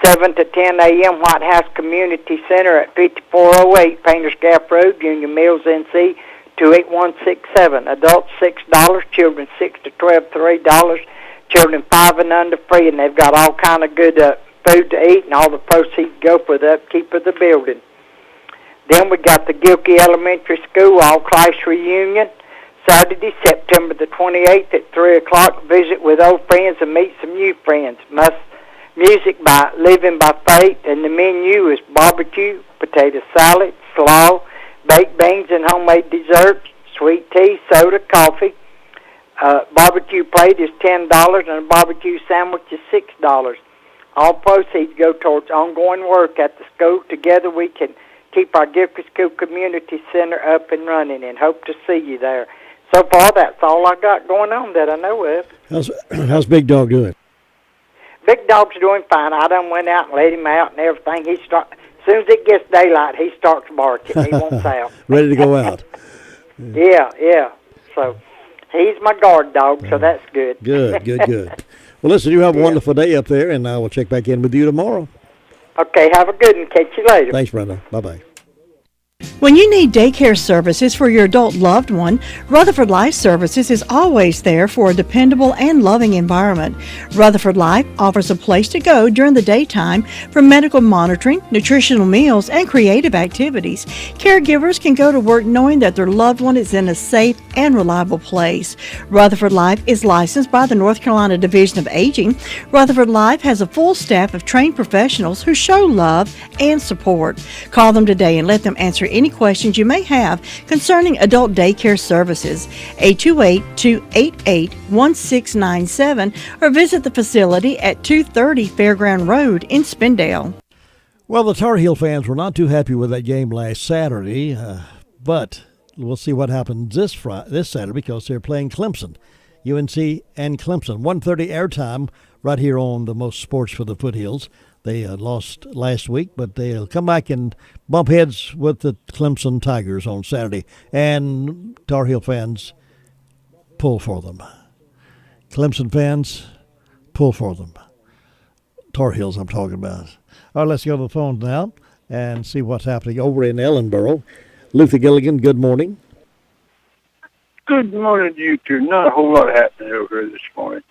7 to 10 a.m., White House Community Center at 5408 Painters Gap Road, Union Mills, NC, 28167. Adults $6, children 6 to 12, $3, children 5 and under free, and they've got all kind of good food to eat, and all the proceeds go for the upkeep of the building. Then we got the Gilkey Elementary School all-class reunion, Saturday, September the 28th at 3 o'clock. Visit with old friends and meet some new friends. Music by Living by Faith, and the menu is barbecue, potato salad, slaw, baked beans and homemade desserts, sweet tea, soda, coffee. Barbecue plate is $10, and a barbecue sandwich is $6. All proceeds go towards ongoing work at the school. Together we can keep our Gilkey School Community Center up and running, and hope to see you there. So far, that's all I got going on that I know of. How's Big Dog doing? Big Dog's doing fine. I done went out and let him out and everything. As soon as it gets daylight, he starts barking. He wants out. Ready to go out. Yeah. So he's my guard dog, so that's good. Good. Well, listen, you have a wonderful day up there, and I will check back in with you tomorrow. Okay, have a good one. Catch you later. Thanks, Brenda. Bye-bye. When you need daycare services for your adult loved one, Rutherford Life Services is always there for a dependable and loving environment. Rutherford Life offers a place to go during the daytime for medical monitoring, nutritional meals, and creative activities. Caregivers can go to work knowing that their loved one is in a safe and reliable place. Rutherford Life is licensed by the North Carolina Division of Aging. Rutherford Life has a full staff of trained professionals who show love and support. Call them today and let them answer any questions you may have concerning adult daycare services. 828-288-1697 or visit the facility at 230 Fairground Road in Spindale. Well, the Tar Heel fans were not too happy with that game last Saturday, but we'll see what happens this Saturday because they're playing Clemson. UNC and Clemson. 1:30 airtime right here on the Most Sports for the Foothills. They lost last week, but they'll come back and bump heads with the Clemson Tigers on Saturday. And Tar Heel fans, pull for them. Clemson fans, pull for them. Tar Heels I'm talking about. All right, let's go to the phone now and see what's happening over in Ellenboro. Luther Gilligan, good morning. Good morning to you two. Not a whole lot happening over here this morning.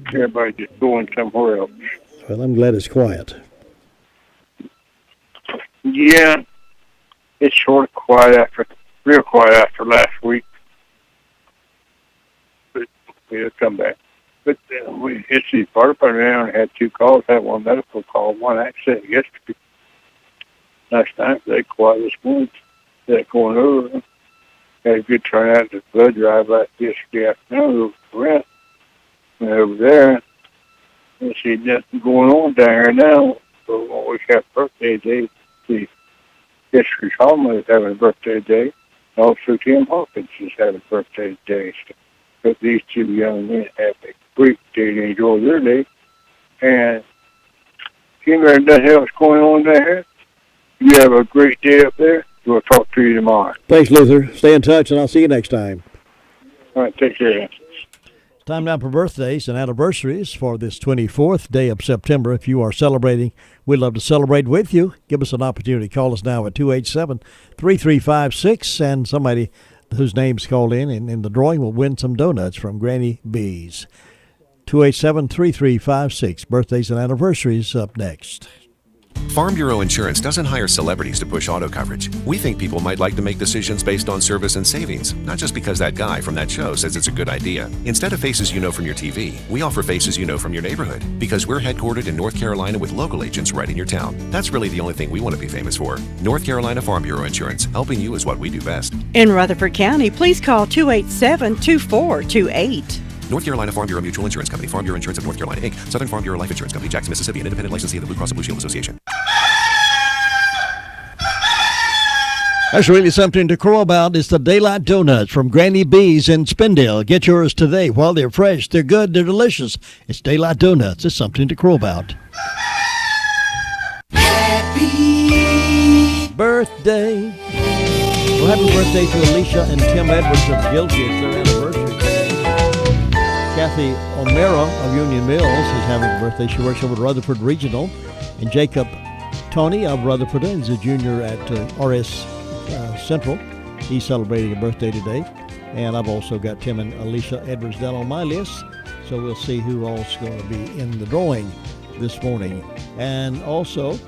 Everybody just going somewhere else. Well, I'm glad it's quiet. Yeah, it's sort of real quiet after last week. But we'll come back. But we hit the fire department now and had 2 calls. Had 1 medical call, 1 accident yesterday. Last night they quiet this morning. They're going over. Had a good turnout at the blood drive like yesterday afternoon over over there. I see nothing going on down here now. So we always have birthday day. See, History Hallman is having a birthday day. Also, Tim Hawkins is having a birthday day. So, but these 2 young men have a great day to enjoy their day. And Kim, there's nothing else going on there. You have a great day up there. We'll talk to you tomorrow. Thanks, Luther. Stay in touch, and I'll see you next time. All right, take care. Time now for birthdays and anniversaries for this 24th day of September. If you are celebrating, we'd love to celebrate with you. Give us an opportunity. Call us now at 287-3356, and somebody whose name's called in the drawing will win some donuts from Granny B's. 287-3356. Birthdays and anniversaries up next. Farm Bureau Insurance doesn't hire celebrities to push auto coverage. We think people might like to make decisions based on service and savings, not just because that guy from that show says it's a good idea. Instead of faces you know from your TV, we offer faces you know from your neighborhood, because we're headquartered in North Carolina with local agents right in your town. That's really the only thing we want to be famous for. North Carolina Farm Bureau Insurance, helping you is what we do best. In Rutherford County, please call 287-2428. North Carolina Farm Bureau Mutual Insurance Company, Farm Bureau Insurance of North Carolina, Inc., Southern Farm Bureau Life Insurance Company, Jackson, Mississippi, an independent licensee of the Blue Cross and Blue Shield Association. That's really something to crow about. It's the Daylight Donuts from Granny B's in Spindale. Get yours today. While they're fresh, they're good, they're delicious. It's Daylight Donuts. It's something to crow about. Happy birthday. Well, happy birthday to Alicia and Tim Edwards of Gilgit. It's their anniversary. Kathy O'Mara of Union Mills is having a birthday. She works over at Rutherford Regional. And Jacob Tony of Rutherford is a junior at RS Central. He's celebrating a birthday today. And I've also got Tim and Alicia Edwards down on my list. So we'll see who all's going to be in the drawing this morning. And also,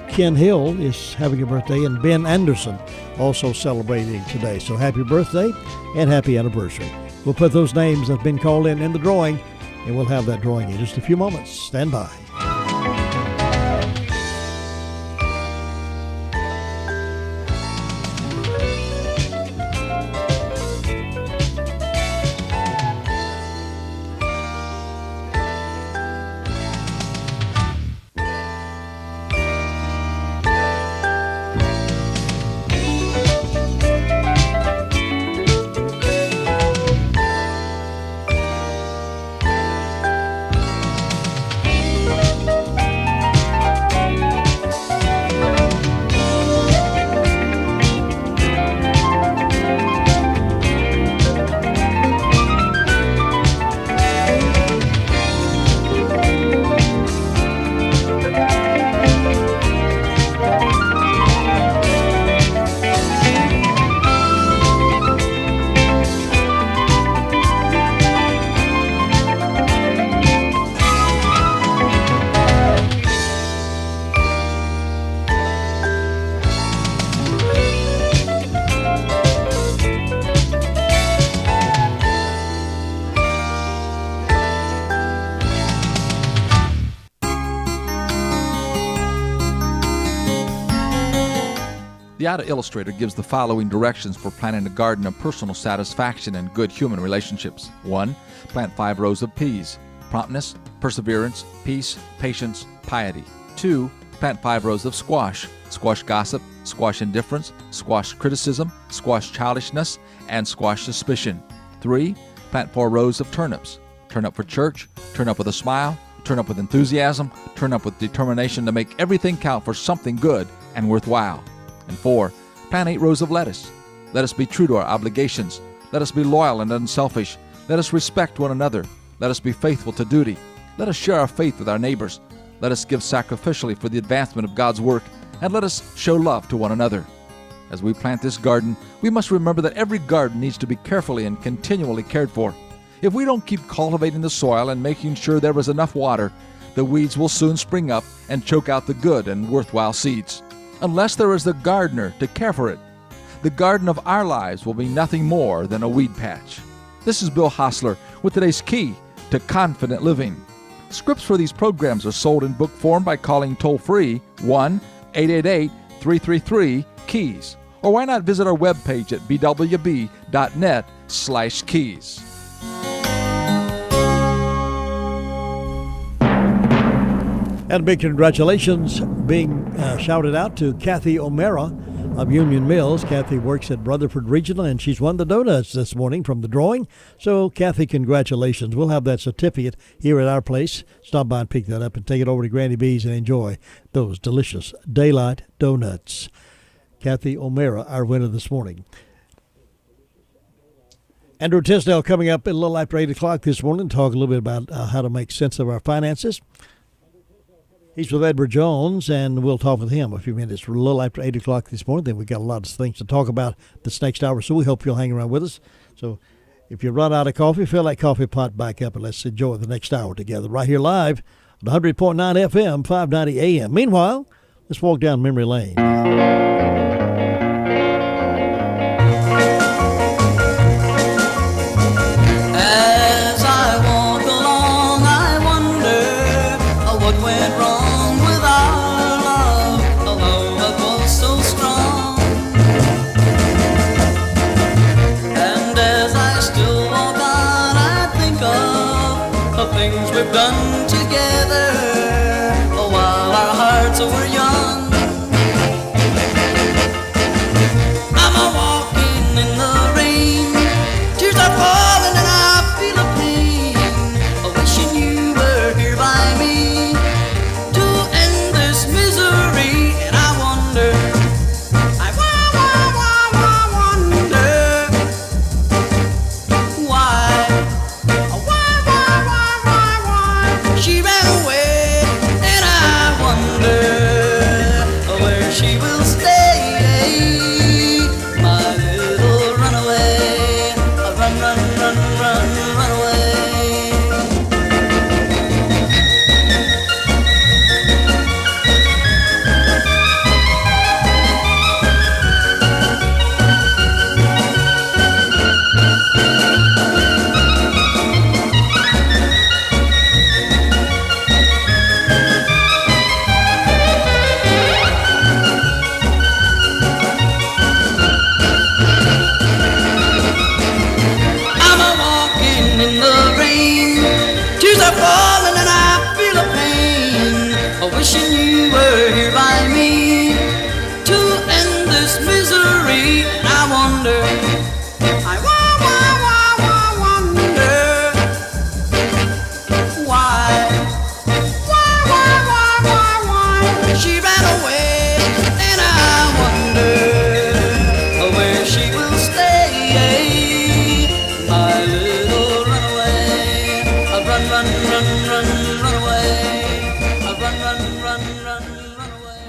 Ken Hill is having a birthday, and Ben Anderson also celebrating today. So happy birthday and happy anniversary. We'll put those names that have been called in the drawing, and we'll have that drawing in just a few moments. Stand by. The Outer Illustrator gives the following directions for planting a garden of personal satisfaction and good human relationships. 1. Plant 5 rows of peas. Promptness, perseverance, peace, patience, piety. 2. Plant 5 rows of squash. Squash gossip, squash indifference, squash criticism, squash childishness, and squash suspicion. 3. Plant 4 rows of turnips. Turn up for church, turn up with a smile, turn up with enthusiasm, turn up with determination to make everything count for something good and worthwhile. And 4. Plant 8 rows of lettuce. Let us be true to our obligations. Let us be loyal and unselfish. Let us respect one another. Let us be faithful to duty. Let us share our faith with our neighbors. Let us give sacrificially for the advancement of God's work. and let us show love to one another. As we plant this garden, we must remember that every garden needs to be carefully and continually cared for. If we don't keep cultivating the soil and making sure there is enough water, the weeds will soon spring up and choke out the good and worthwhile seeds. Unless there is the gardener to care for it, the garden of our lives will be nothing more than a weed patch. This is Bill Hostler with today's key to confident living. Scripts for these programs are sold in book form by calling toll-free 1-888-333-KEYS. Or why not visit our webpage at bwb.net/keys. And a big congratulations being shouted out to Kathy O'Mara of Union Mills. Kathy works at Rutherford Regional, and she's won the donuts this morning from the drawing. So, Kathy, congratulations. We'll have that certificate here at our place. Stop by and pick that up and take it over to Granny B's and enjoy those delicious Daylight Donuts. Kathy O'Mara, our winner this morning. Andrew Tisdale coming up a little after 8 o'clock this morning to talk a little bit about how to make sense of our finances. He's with Edward Jones, and we'll talk with him a few minutes. We're a little after 8 o'clock this morning. Then we've got a lot of things to talk about this next hour, so we hope you'll hang around with us. So if you run out of coffee, fill that coffee pot back up, and let's enjoy the next hour together right here live on 100.9 FM, 590 AM. Meanwhile, let's walk down memory lane. As I walk along, I wonder what went wrong with our love, a love that was so strong. And as I still walk on, I think of things we've done together while our hearts were young. I'm a walking in the rain, tears are falling and I feel a pain, wishing you were here by me to end this misery. And I wonder, I wonder why she ran away. And I wonder where she will stay, my little runaway. Run, run, run, run, run away. I'm a walking in the rain, tears are falling and I feel a pain, wishing you were here by me to end this misery. And I wonder, I wonder why she ran away. And I wonder where she will stay, my little runaway. Run, run, run, run, run away. Run, run, run, run, run away.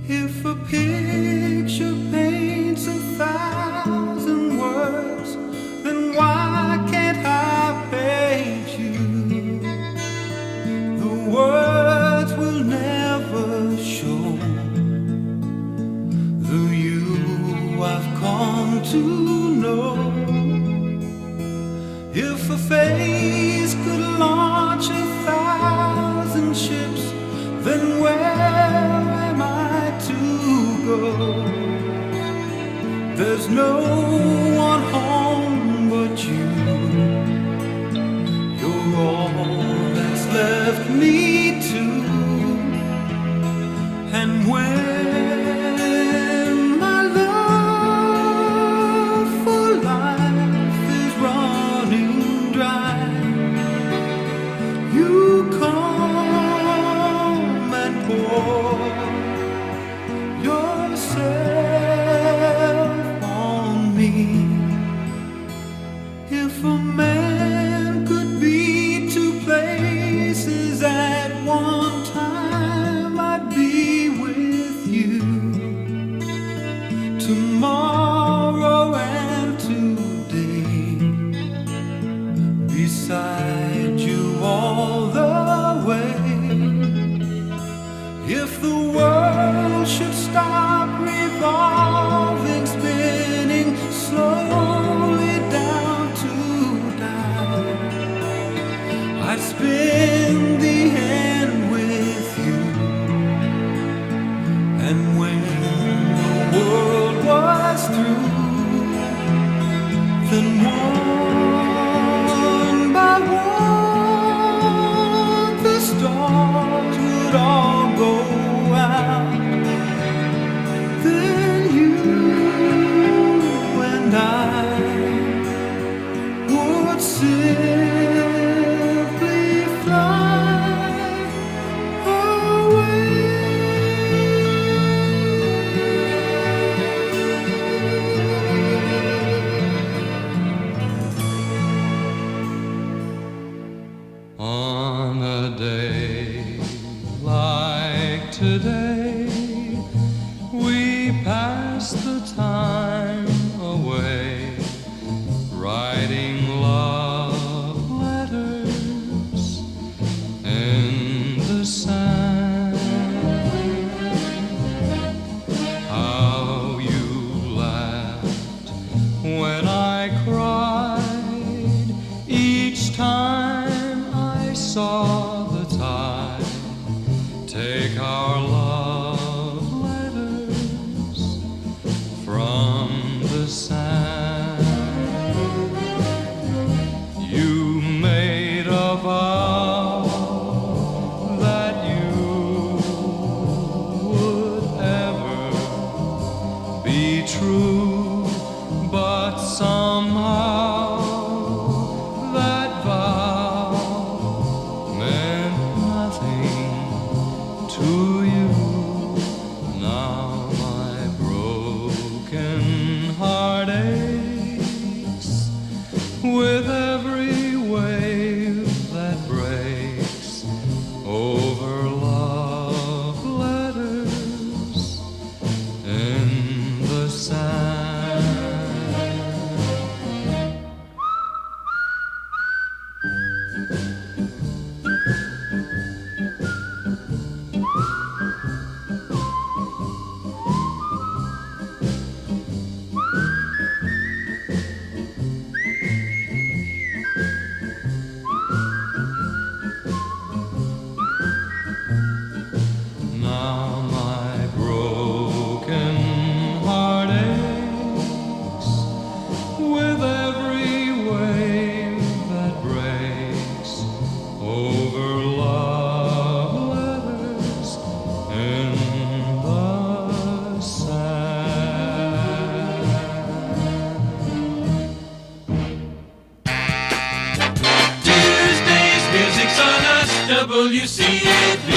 If a picture paints 1,000 words, then why can't I paint you? The words will never show the you I've come to know. If a face could launch 1,000 ships, then where am I to go? There's no one home but you. You're all that's left me to. And when my love for life is running dry, beside you all the way. If the world should stop revolving, spinning slowly down to die, I'd spin the end with you. And when the world was through, then one by one the stars would all go out. Then you and I would simply fly away. On a day like today, we pass the time away, writing love letters in the sand. How you laughed when I cried each time I saw the tide take our love letters from the sand. You made a vow that you would ever be true, but somehow that vow meant nothing to you. Now my broken heart aches with every wave that breaks over love letters in the sand. Now my broken heart aches with every wave that breaks over love letters in the sand. Tuesday's music's on us, WCAB.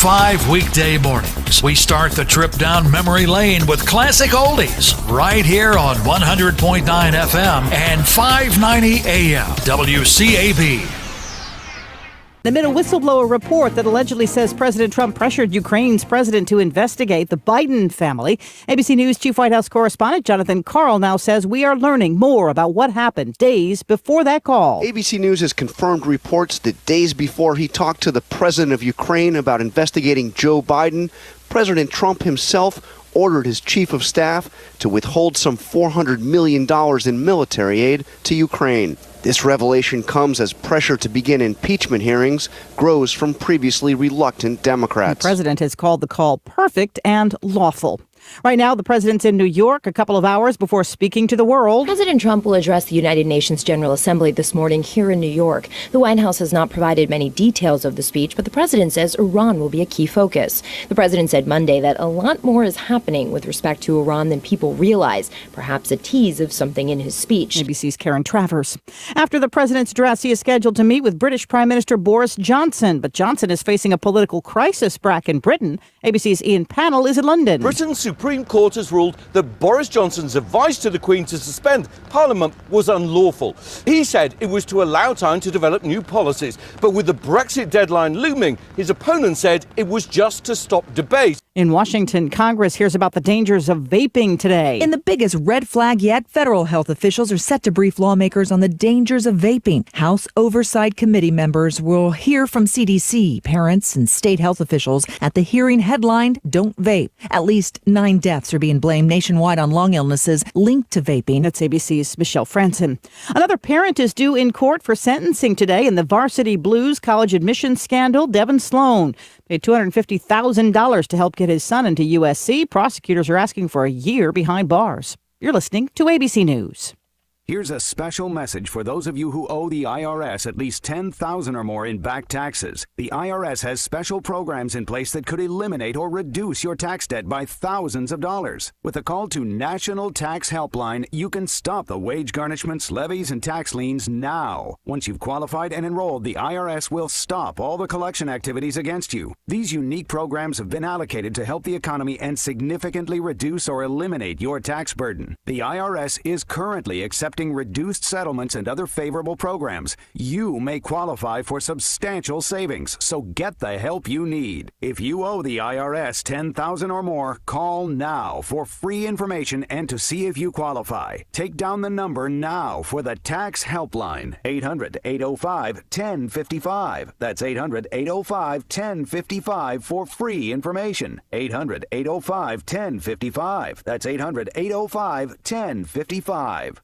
.05 weekday mornings. Mornings, we start the trip down memory lane with classic oldies right here on 100.9 FM and 590 AM WCAB. Amid a whistleblower report that allegedly says President Trump pressured Ukraine's president to investigate the Biden family, ABC News Chief White House correspondent Jonathan Karl now says we are learning more about what happened days before that call. ABC News has confirmed reports that days before he talked to the president of Ukraine about investigating Joe Biden, President Trump himself ordered his chief of staff to withhold some $400 million in military aid to Ukraine. This revelation comes as pressure to begin impeachment hearings grows from previously reluctant Democrats. The president has called the call perfect and lawful. Right now, the president's in New York a couple of hours before speaking to the world. President Trump will address the United Nations General Assembly this morning here in New York. The White House has not provided many details of the speech, but the president says Iran will be a key focus. The president said Monday that a lot more is happening with respect to Iran than people realize, perhaps a tease of something in his speech. ABC's Karen Travers. After the president's address, he is scheduled to meet with British Prime Minister Boris Johnson, but Johnson is facing a political crisis back in Britain. ABC's Ian Pannell is in London. Britain's Supreme Court has ruled that Boris Johnson's advice to the Queen to suspend Parliament was unlawful. He said it was to allow time to develop new policies, but with the Brexit deadline looming, his opponent said it was just to stop debate. In Washington, Congress hears about the dangers of vaping today. In the biggest red flag yet, federal health officials are set to brief lawmakers on the dangers of vaping. House Oversight Committee members will hear from CDC, parents, and state health officials at the hearing headlined, Don't Vape. At least 9 deaths are being blamed nationwide on lung illnesses linked to vaping. That's ABC's Michelle Franson. Another parent is due in court for sentencing today in the Varsity Blues college admissions scandal. Devin Sloan paid $250,000 to help get his son into USC. Prosecutors are asking for a year behind bars. You're listening to ABC News. Here's a special message for those of you who owe the IRS at least $10,000 or more in back taxes. The IRS has special programs in place that could eliminate or reduce your tax debt by thousands of dollars. With a call to National Tax Helpline, you can stop the wage garnishments, levies, and tax liens now. Once you've qualified and enrolled, the IRS will stop all the collection activities against you. These unique programs have been allocated to help the economy and significantly reduce or eliminate your tax burden. The IRS is currently accepting reduced settlements and other favorable programs. You may qualify for substantial savings, so get the help you need. If you owe the IRS $10,000 or more, call now for free information and to see if you qualify. Take down the number now for the Tax Helpline, 800-805-1055. That's 800-805-1055 for free information. 800-805-1055. That's 800-805-1055.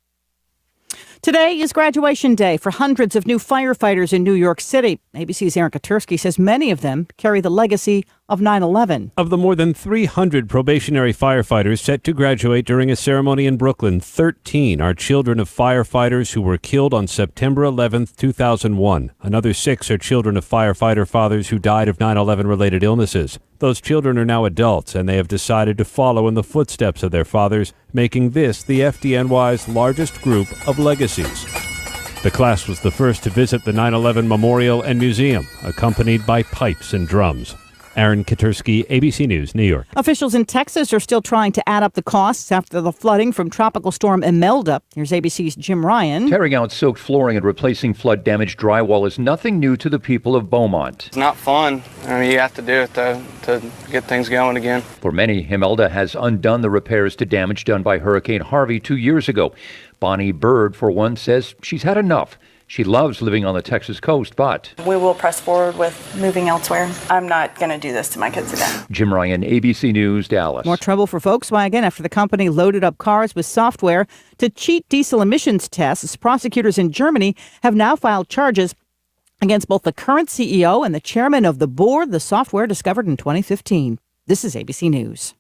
Today is graduation day for hundreds of new firefighters in New York City. ABC's Aaron Katursky says many of them carry the legacy of 9/11. Of the more than 300 probationary firefighters set to graduate during a ceremony in Brooklyn, 13 are children of firefighters who were killed on September 11, 2001. Another 6 are children of firefighter fathers who died of 9/11-related illnesses. Those children are now adults, and they have decided to follow in the footsteps of their fathers, making this the FDNY's largest group of legacies. The class was the first to visit the 9/11 Memorial and Museum, accompanied by pipes and drums. Aaron Katursky, ABC News, New York. Officials in Texas are still trying to add up the costs after the flooding from Tropical Storm Imelda. Here's ABC's Jim Ryan. Tearing out soaked flooring and replacing flood-damaged drywall is nothing new to the people of Beaumont. It's not fun. I mean, you have to do it to get things going again. For many, Imelda has undone the repairs to damage done by Hurricane Harvey 2 years ago. Bonnie Bird, for one, says she's had enough. She loves living on the Texas coast, but we will press forward with moving elsewhere. I'm not going to do this to my kids again. Jim Ryan, ABC News, Dallas. More trouble for Volkswagen after the company loaded up cars with software to cheat diesel emissions tests. Prosecutors in Germany have now filed charges against both the current CEO and the chairman of the board. The software discovered in 2015. This is ABC News.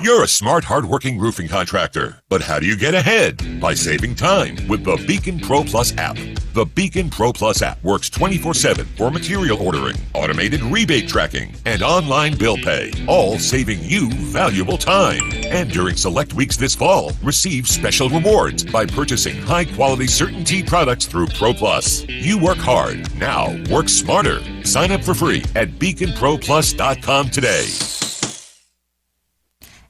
You're a smart, hardworking roofing contractor. But how do you get ahead? By saving time with the Beacon Pro Plus app. The Beacon Pro Plus app works 24/7 for material ordering, automated rebate tracking, and online bill pay, all saving you valuable time. And during select weeks this fall, receive special rewards by purchasing high-quality CertainTeed products through Pro Plus. You work hard. Now work smarter. Sign up for free at beaconproplus.com today.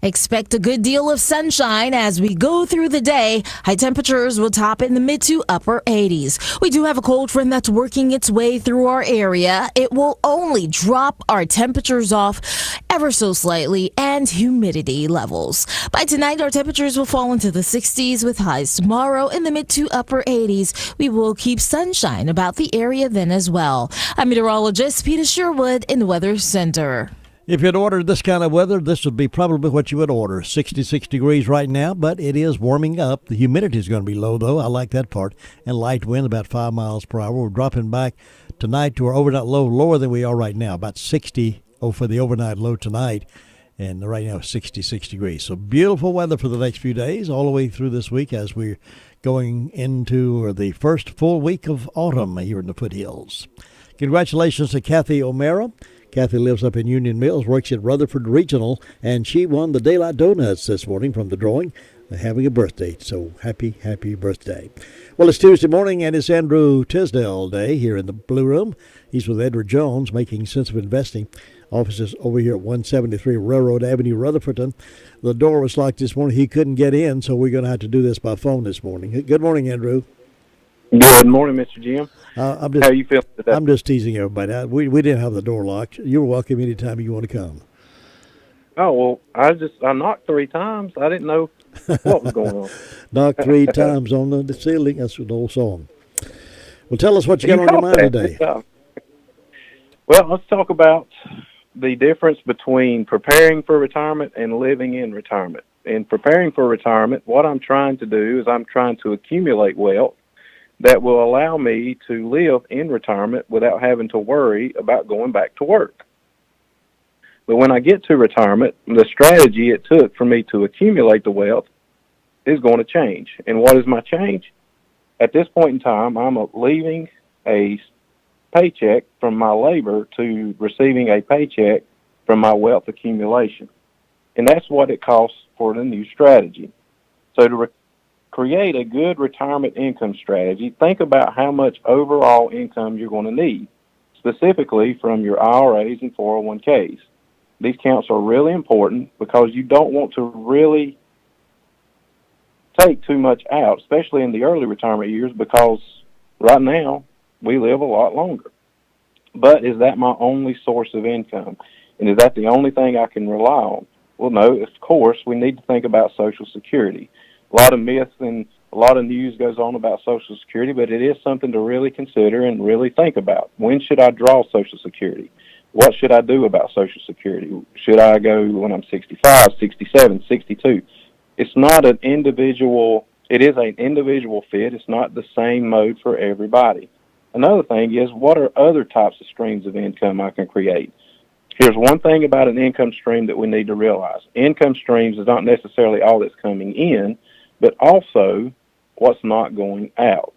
Expect a good deal of sunshine as we go through the day. High temperatures will top in the mid to upper 80s. We do have a cold front that's working its way through our area. It will only drop our temperatures off ever so slightly and humidity levels. By tonight, our temperatures will fall into the 60s with highs tomorrow in the mid to upper 80s. We will keep sunshine about the area then as well. I'm meteorologist Peter Sherwood in the Weather Center. If you'd ordered this kind of weather, this would be probably what you would order. 66 degrees right now, but it is warming up. The humidity is going to be low, though. I like that part. And light wind, about 5 miles per hour. We're dropping back tonight to our overnight low, lower than we are right now, about 60 for the overnight low tonight. And right now, 66 degrees. So beautiful weather for the next few days, all the way through this week as we're going into the first full week of autumn here in the foothills. Congratulations to Kathy O'Mara. Kathy lives up in Union Mills, works at Rutherford Regional, and she won the Daylight Donuts this morning from the drawing, having a birthday. So happy birthday. Well, it's Tuesday morning, and it's Andrew Tisdale Day here in the Blue Room. He's with Edward Jones, Making Sense of Investing. Offices over here at 173 Railroad Avenue, Rutherford. The door was locked this morning. He couldn't get in, so we're going to have to do this by phone this morning. Good morning, Andrew. Good morning, Mr. Jim. How are you feeling today? I'm just teasing everybody. We didn't have the door locked. You're welcome anytime you want to come. Oh, well, I knocked 3 times. I didn't know what was going on. Knocked 3 times on the ceiling. That's an old song. Well, tell us what you got on your mind today. Well, let's talk about the difference between preparing for retirement and living in retirement. In preparing for retirement, what I'm trying to do is I'm trying to accumulate wealth that will allow me to live in retirement without having to worry about going back to work. But when I get to retirement, the strategy it took for me to accumulate the wealth is going to change. And what is my change? At this point in time, I'm leaving a paycheck from my labor to receiving a paycheck from my wealth accumulation. And that's what it costs for the new strategy. So to create a good retirement income strategy, think about how much overall income you're going to need, specifically from your IRAs and 401ks. These counts are really important because you don't want to really take too much out, especially in the early retirement years, because right now we live a lot longer. But is that my only source of income? And is that the only thing I can rely on? Well, no, of course, we need to think about Social Security. A lot of myths and a lot of news goes on about Social Security, but it is something to really consider and really think about. When should I draw Social Security? What should I do about Social Security? Should I go when I'm 65, 67, 62? It's not an individual, it is an individual fit. It's not the same mode for everybody. Another thing is, what are other types of streams of income I can create? Here's one thing about an income stream that we need to realize. Income streams is not necessarily all that's coming in, but also what's not going out.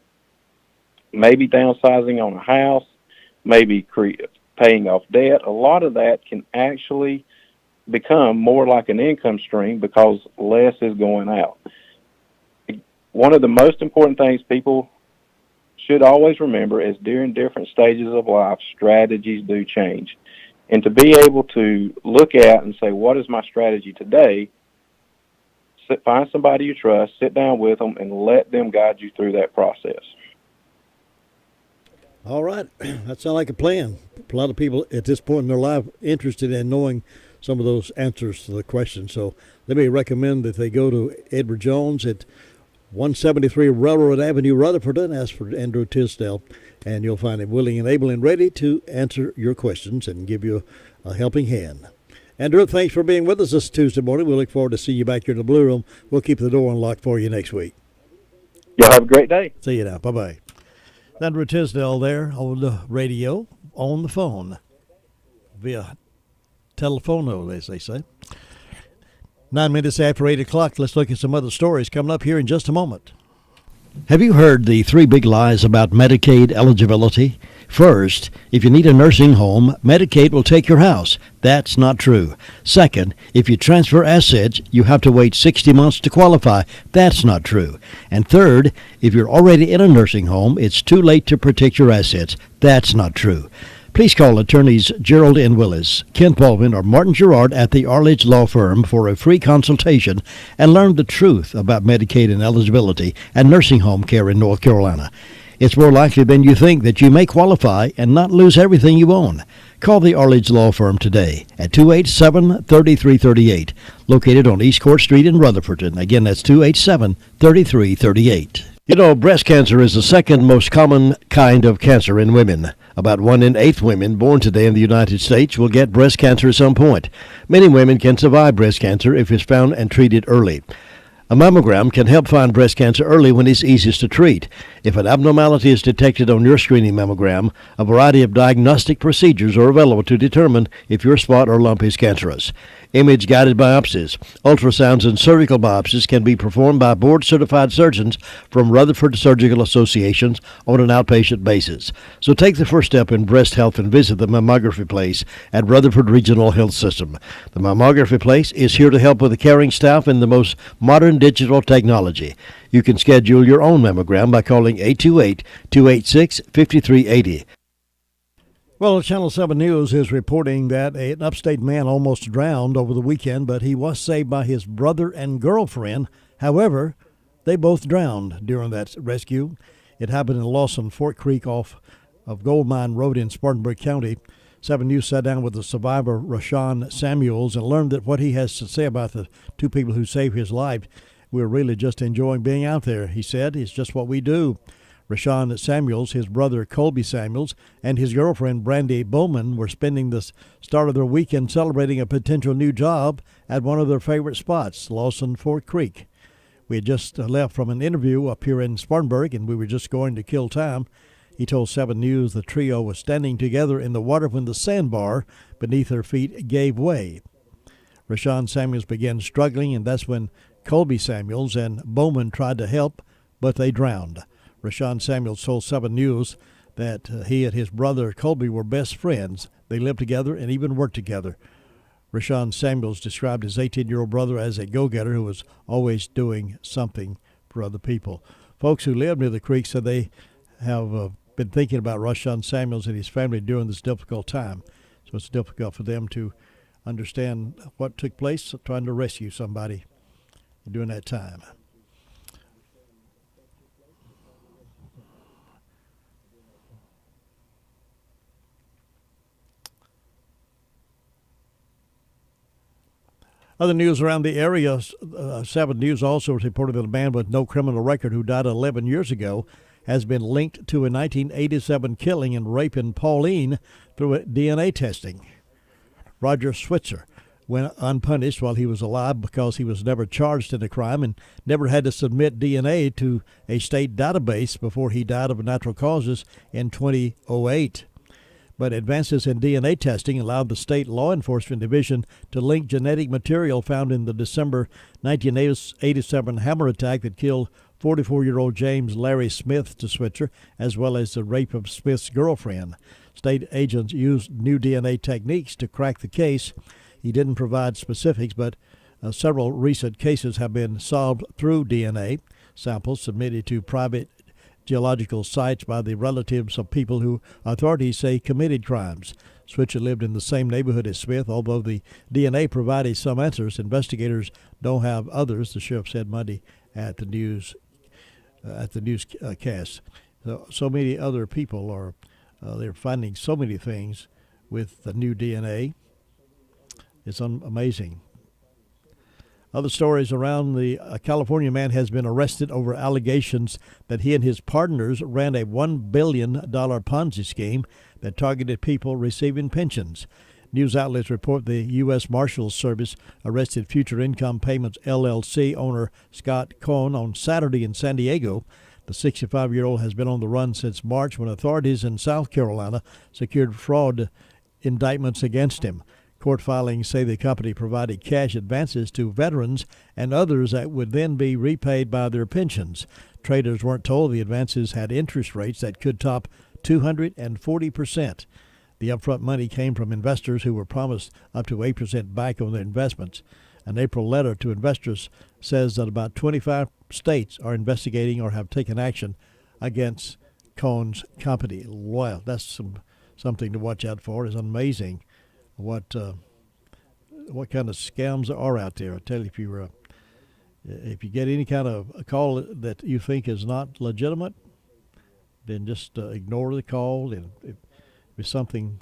Maybe downsizing on a house, maybe paying off debt. A lot of that can actually become more like an income stream because less is going out. One of the most important things people should always remember is during different stages of life, strategies do change. And to be able to look at and say, what is my strategy today? Find somebody you trust, sit down with them, and let them guide you through that process. All right. That sounds like a plan. A lot of people at this point in their life interested in knowing some of those answers to the questions. So let me recommend that they go to Edward Jones at 173 Railroad Avenue, Rutherford, and ask for Andrew Tisdale, and you'll find him willing and able and ready to answer your questions and give you a helping hand. Andrew, thanks for being with us this Tuesday morning. We look forward to seeing you back here in the Blue Room. We'll keep the door unlocked for you next week. Y'all have a great day. See you now. Bye-bye. Andrew Tisdale there on the radio, on the phone, via telephono, as they say. 9 minutes after 8 o'clock, let's look at some other stories coming up here in just a moment. Have you heard the 3 big lies about Medicaid eligibility? First, if you need a nursing home, Medicaid will take your house. That's not true. Second, if you transfer assets, you have to wait 60 months to qualify. That's not true. And third, if you're already in a nursing home, it's too late to protect your assets. That's not true. Please call attorneys Gerald N. Willis, Kent Baldwin, or Martin Gerard at the Arledge Law Firm for a free consultation and learn the truth about Medicaid ineligibility and nursing home care in North Carolina. It's more likely than you think that you may qualify and not lose everything you own. Call the Arledge Law Firm today at 287-3338, located on East Court Street in Rutherford. Again, that's 287-3338. You know, breast cancer is the second most common kind of cancer in women. About 1 in 8 women born today in the United States will get breast cancer at some point. Many women can survive breast cancer if it's found and treated early. A mammogram can help find breast cancer early when it's easiest to treat. If an abnormality is detected on your screening mammogram, a variety of diagnostic procedures are available to determine if your spot or lump is cancerous. Image-guided biopsies, ultrasounds, and surgical biopsies can be performed by board-certified surgeons from Rutherford Surgical Associations on an outpatient basis. So take the first step in breast health and visit the Mammography Place at Rutherford Regional Health System. The Mammography Place is here to help with the caring staff and the most modern digital technology. You can schedule your own mammogram by calling 828-286-5380. Well, Channel 7 News is reporting that an upstate man almost drowned over the weekend, but he was saved by his brother and girlfriend. However, they both drowned during that rescue. It happened in Lawson Fort Creek off of Gold Mine Road in Spartanburg County. 7 News sat down with the survivor, Rashawn Samuels, and learned that what he has to say about the two people who saved his life. We're really just enjoying being out there, he said. It's just what we do. Rashawn Samuels, his brother Colby Samuels, and his girlfriend Brandy Bowman were spending the start of their weekend celebrating a potential new job at one of their favorite spots, Lawson Fort Creek. We had just left from an interview up here in Spartanburg, and we were just going to kill time. He told 7 News the trio was standing together in the water when the sandbar beneath their feet gave way. Rashawn Samuels began struggling, and that's when Colby Samuels and Bowman tried to help, but they drowned. Rashawn Samuels told 7 News that he and his brother Colby were best friends. They lived together and even worked together. Rashawn Samuels described his 18-year-old brother as a go-getter who was always doing something for other people. Folks who live near the creek said they have been thinking about Rashawn Samuels and his family during this difficult time. So it's difficult for them to understand what took place trying to rescue somebody during that time. Other news around the area, 7 News also reported that a man with no criminal record who died 11 years ago has been linked to a 1987 killing and rape in Pauline through DNA testing. Roger Switzer went unpunished while he was alive because he was never charged in a crime and never had to submit DNA to a state database before he died of natural causes in 2008. But advances in DNA testing allowed the state law enforcement division to link genetic material found in the December 1987 hammer attack that killed 44-year-old James Larry Smith to Switzer, as well as the rape of Smith's girlfriend. State agents used new DNA techniques to crack the case. He didn't provide specifics, but several recent cases have been solved through DNA samples submitted to private geological sites by the relatives of people who authorities say committed crimes. Switzer lived in the same neighborhood as Smith. Although the DNA provided some answers, investigators don't have others, the sheriff said Monday at the newscast. So many other people are they're finding so many things with the new DNA. It's amazing. Other stories around the California man has been arrested over allegations that he and his partners ran a $1 billion Ponzi scheme that targeted people receiving pensions. News outlets report the U.S. Marshals Service arrested Future Income Payments LLC owner Scott Cohn on Saturday in San Diego. The 65-year-old has been on the run since March when authorities in South Carolina secured fraud indictments against him. Court filings say the company provided cash advances to veterans and others that would then be repaid by their pensions. Traders weren't told the advances had interest rates that could top 240%. The upfront money came from investors who were promised up to 8% back on their investments. An April letter to investors says that about 25 states are investigating or have taken action against Cohn's company. Wow, that's some something to watch out for. It's amazing what kind of scams are out there. I tell you, if you get any kind of a call that you think is not legitimate, then just ignore the call. And if it's something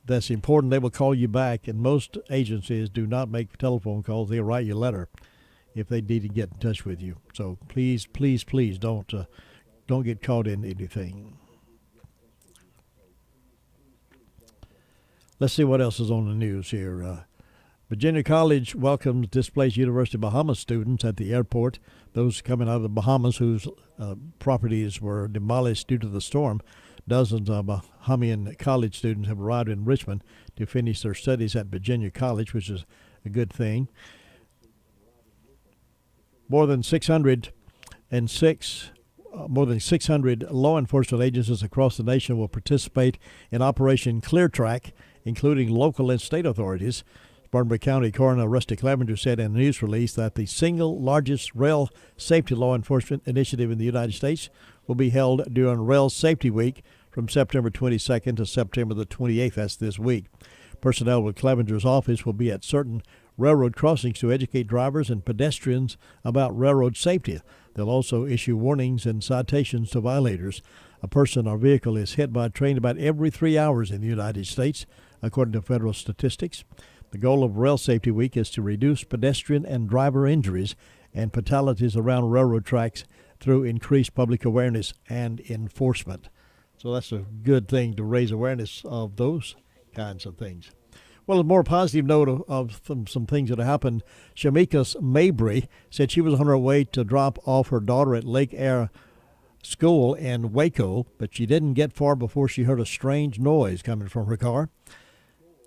that's important, they will call you back. And most agencies do not make telephone calls. They'll write you a letter if they need to get in touch with you. So please, please, please don't get caught in anything. Let's see what else is on the news here. Virginia College welcomes displaced University of Bahamas students at the airport. Those coming out of the Bahamas whose properties were demolished due to the storm. Dozens of Bahamian college students have arrived in Richmond to finish their studies at Virginia College, which is a good thing. More than 600 law enforcement agencies across the nation will participate in Operation Clear Track, including local and state authorities. Spartanburg County Coroner Rusty Clevenger said in a news release that the single largest rail safety law enforcement initiative in the United States will be held during Rail Safety Week from September 22nd to September the 28th. That's this week. Personnel with Clevenger's office will be at certain railroad crossings to educate drivers and pedestrians about railroad safety. They'll also issue warnings and citations to violators. A person or vehicle is hit by a train about every 3 hours in the United States, according to federal statistics. The goal of Rail Safety Week is to reduce pedestrian and driver injuries and fatalities around railroad tracks through increased public awareness and enforcement. So that's a good thing to raise awareness of those kinds of things. Well, a more positive note of some things that happened. Shamika Mabry said she was on her way to drop off her daughter at Lake Air School in Waco, but she didn't get far before she heard a strange noise coming from her car.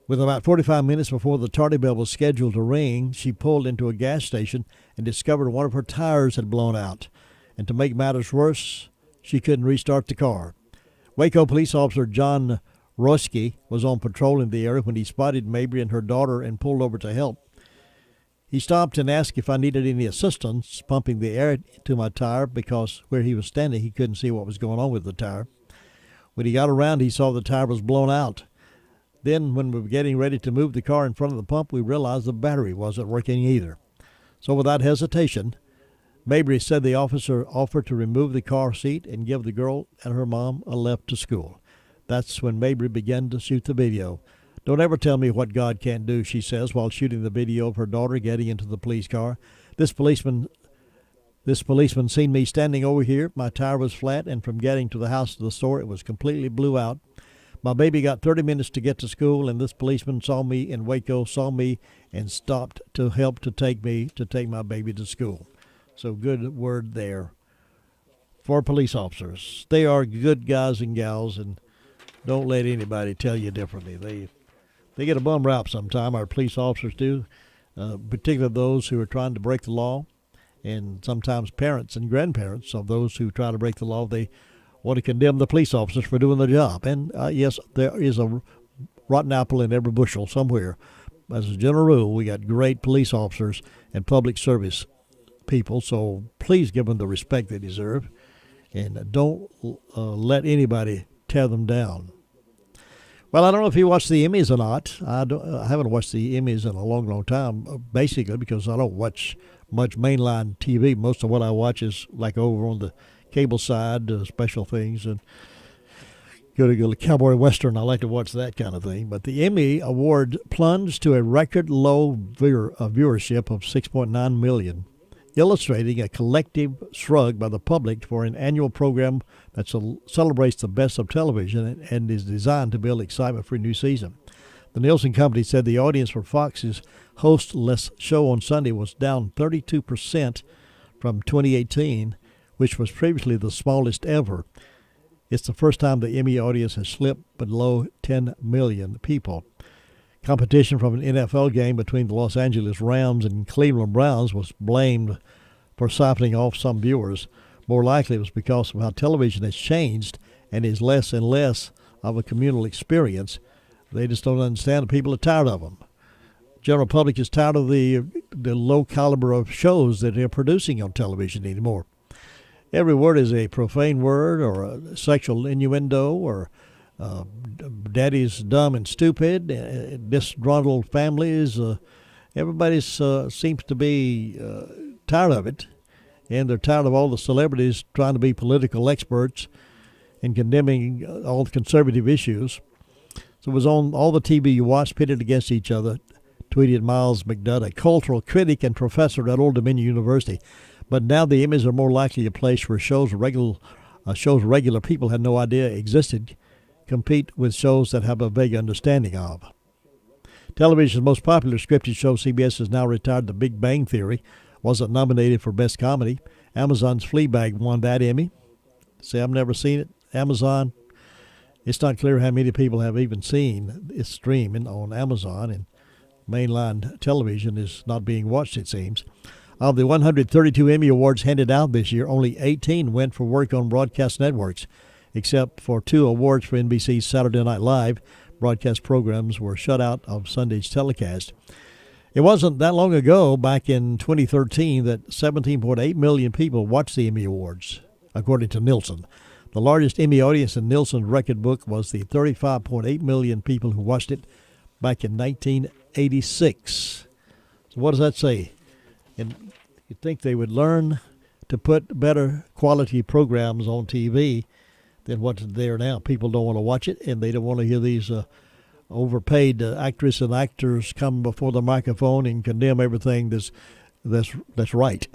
With about 45 minutes before the tardy bell was scheduled to ring, she pulled into a gas station and discovered one of her tires had blown out. And to make matters worse, she couldn't restart the car. Waco police officer John Roski was on patrol in the area when he spotted Mabry and her daughter and pulled over to help. He stopped and asked if I needed any assistance pumping the air to my tire because where he was standing he couldn't see what was going on with the tire. When he got around, he saw the tire was blown out. Then, when we were getting ready to move the car in front of the pump, we realized the battery wasn't working either. So without hesitation, Mabry said the officer offered to remove the car seat and give the girl and her mom a lift to school. That's when Mabry began to shoot the video. Don't ever tell me what God can't do, she says, while shooting the video of her daughter getting into the police car. This policeman seen me standing over here. My tire was flat, and from getting to the house to the store, it was completely blew out. My baby got 30 minutes to get to school, and this policeman saw me in Waco, saw me, and stopped to help to take my baby to school. So good word there for police officers. They are good guys and gals, and don't let anybody tell you differently. They get a bum rap sometime, our police officers do, particularly those who are trying to break the law, and sometimes parents and grandparents of those who try to break the law. They want to condemn the police officers for doing their job. And yes, there is a rotten apple in every bushel somewhere. As a general rule, we got great police officers and public service people, so please give them the respect they deserve, and don't let anybody tear them down. Well, I don't know if you watch the Emmys or not. I haven't watched the Emmys in a long, long time, basically because I don't watch much mainline TV. Most of what I watch is like over on the cable side, special things, and go to Cowboy Western. I like to watch that kind of thing. But the Emmy Award plunged to a record low viewership of 6.9 million, illustrating a collective shrug by the public for an annual program that celebrates the best of television and is designed to build excitement for a new season. The Nielsen Company said the audience for Fox's hostless show on Sunday was down 32% from 2018, which was previously the smallest ever. It's the first time the Emmy audience has slipped below 10 million people. Competition from an NFL game between the Los Angeles Rams and Cleveland Browns was blamed for siphoning off some viewers. More likely it was because of how television has changed and is less and less of a communal experience. They just don't understand. The people are tired of them. General public is tired of the low caliber of shows that they're producing on television anymore. Every word is a profane word or a sexual innuendo or Daddy's dumb and stupid, disgruntled families. Everybody seems to be tired of it, and they're tired of all the celebrities trying to be political experts and condemning all the conservative issues. So it was on all the TV you watched, pitted against each other, tweeted Miles McDonough, a cultural critic and professor at Old Dominion University. But now the Emmys are more likely a place where shows regular people had no idea existed compete with shows that have a vague understanding of. Television's most popular scripted show, CBS has now retired The Big Bang Theory, wasn't nominated for Best Comedy. Amazon's Fleabag won that Emmy. See, I've never seen it. Amazon, it's not clear how many people have even seen its streaming on Amazon, and mainline television is not being watched, it seems. Of the 132 Emmy Awards handed out this year, only 18 went for work on broadcast networks. Except for 2 awards for NBC's Saturday Night Live, broadcast programs were shut out of Sunday's telecast. It wasn't that long ago, back in 2013, that 17.8 million people watched the Emmy Awards, according to Nielsen. The largest Emmy audience in Nielsen's record book was the 35.8 million people who watched it back in 1986. So what does that say? And you'd think they would learn to put better quality programs on TV than what's there now. People don't want to watch it, and they don't want to hear these overpaid actresses and actors come before the microphone and condemn everything that's right.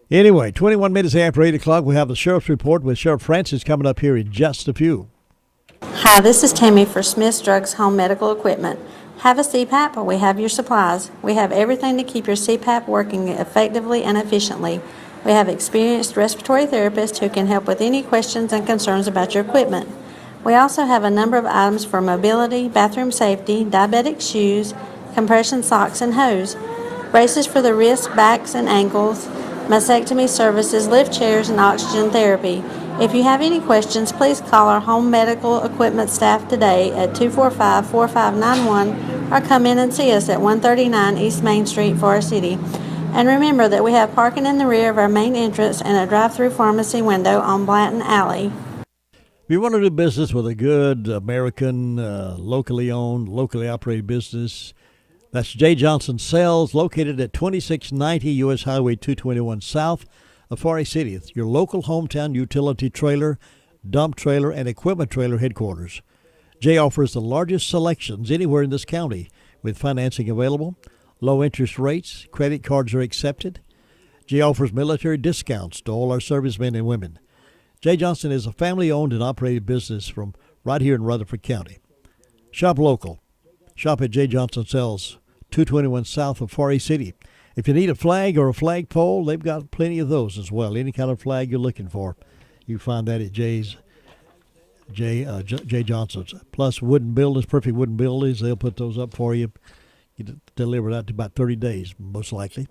Anyway, 21 minutes after 8 o'clock, we have the Sheriff's Report with Sheriff Francis coming up here in just a few. Hi, this is Tammy for Smith's Drugs Home Medical Equipment. Have a CPAP, or we have your supplies. We have everything to keep your CPAP working effectively and efficiently. We have experienced respiratory therapists who can help with any questions and concerns about your equipment. We also have a number of items for mobility, bathroom safety, diabetic shoes, compression socks and hose, braces for the wrists, backs, and ankles, mastectomy services, lift chairs, and oxygen therapy. If you have any questions, please call our home medical equipment staff today at 245-4591 or come in and see us at 139 East Main Street, Forest City. And remember that we have parking in the rear of our main entrance and a drive-through pharmacy window on Blanton Alley. If you want to do business with a good American, locally owned, locally operated business, that's J. Johnson Sales, located at 2690 U.S. Highway 221 South of Forest City. It's your local hometown utility trailer, dump trailer, and equipment trailer headquarters. J offers the largest selections anywhere in this county with financing available. Low interest rates, credit cards are accepted. J offers military discounts to all our servicemen and women. J. Johnson is a family-owned and operated business from right here in Rutherford County. Shop local. Shop at J. Johnson Sales, 221 South of Forest City. If you need a flag or a flagpole, they've got plenty of those as well. Any kind of flag you're looking for, you find that at J. Johnson's. Plus wooden buildings, perfect wooden buildings, they'll put those up for you. Get it delivered out to about 30 days, most likely.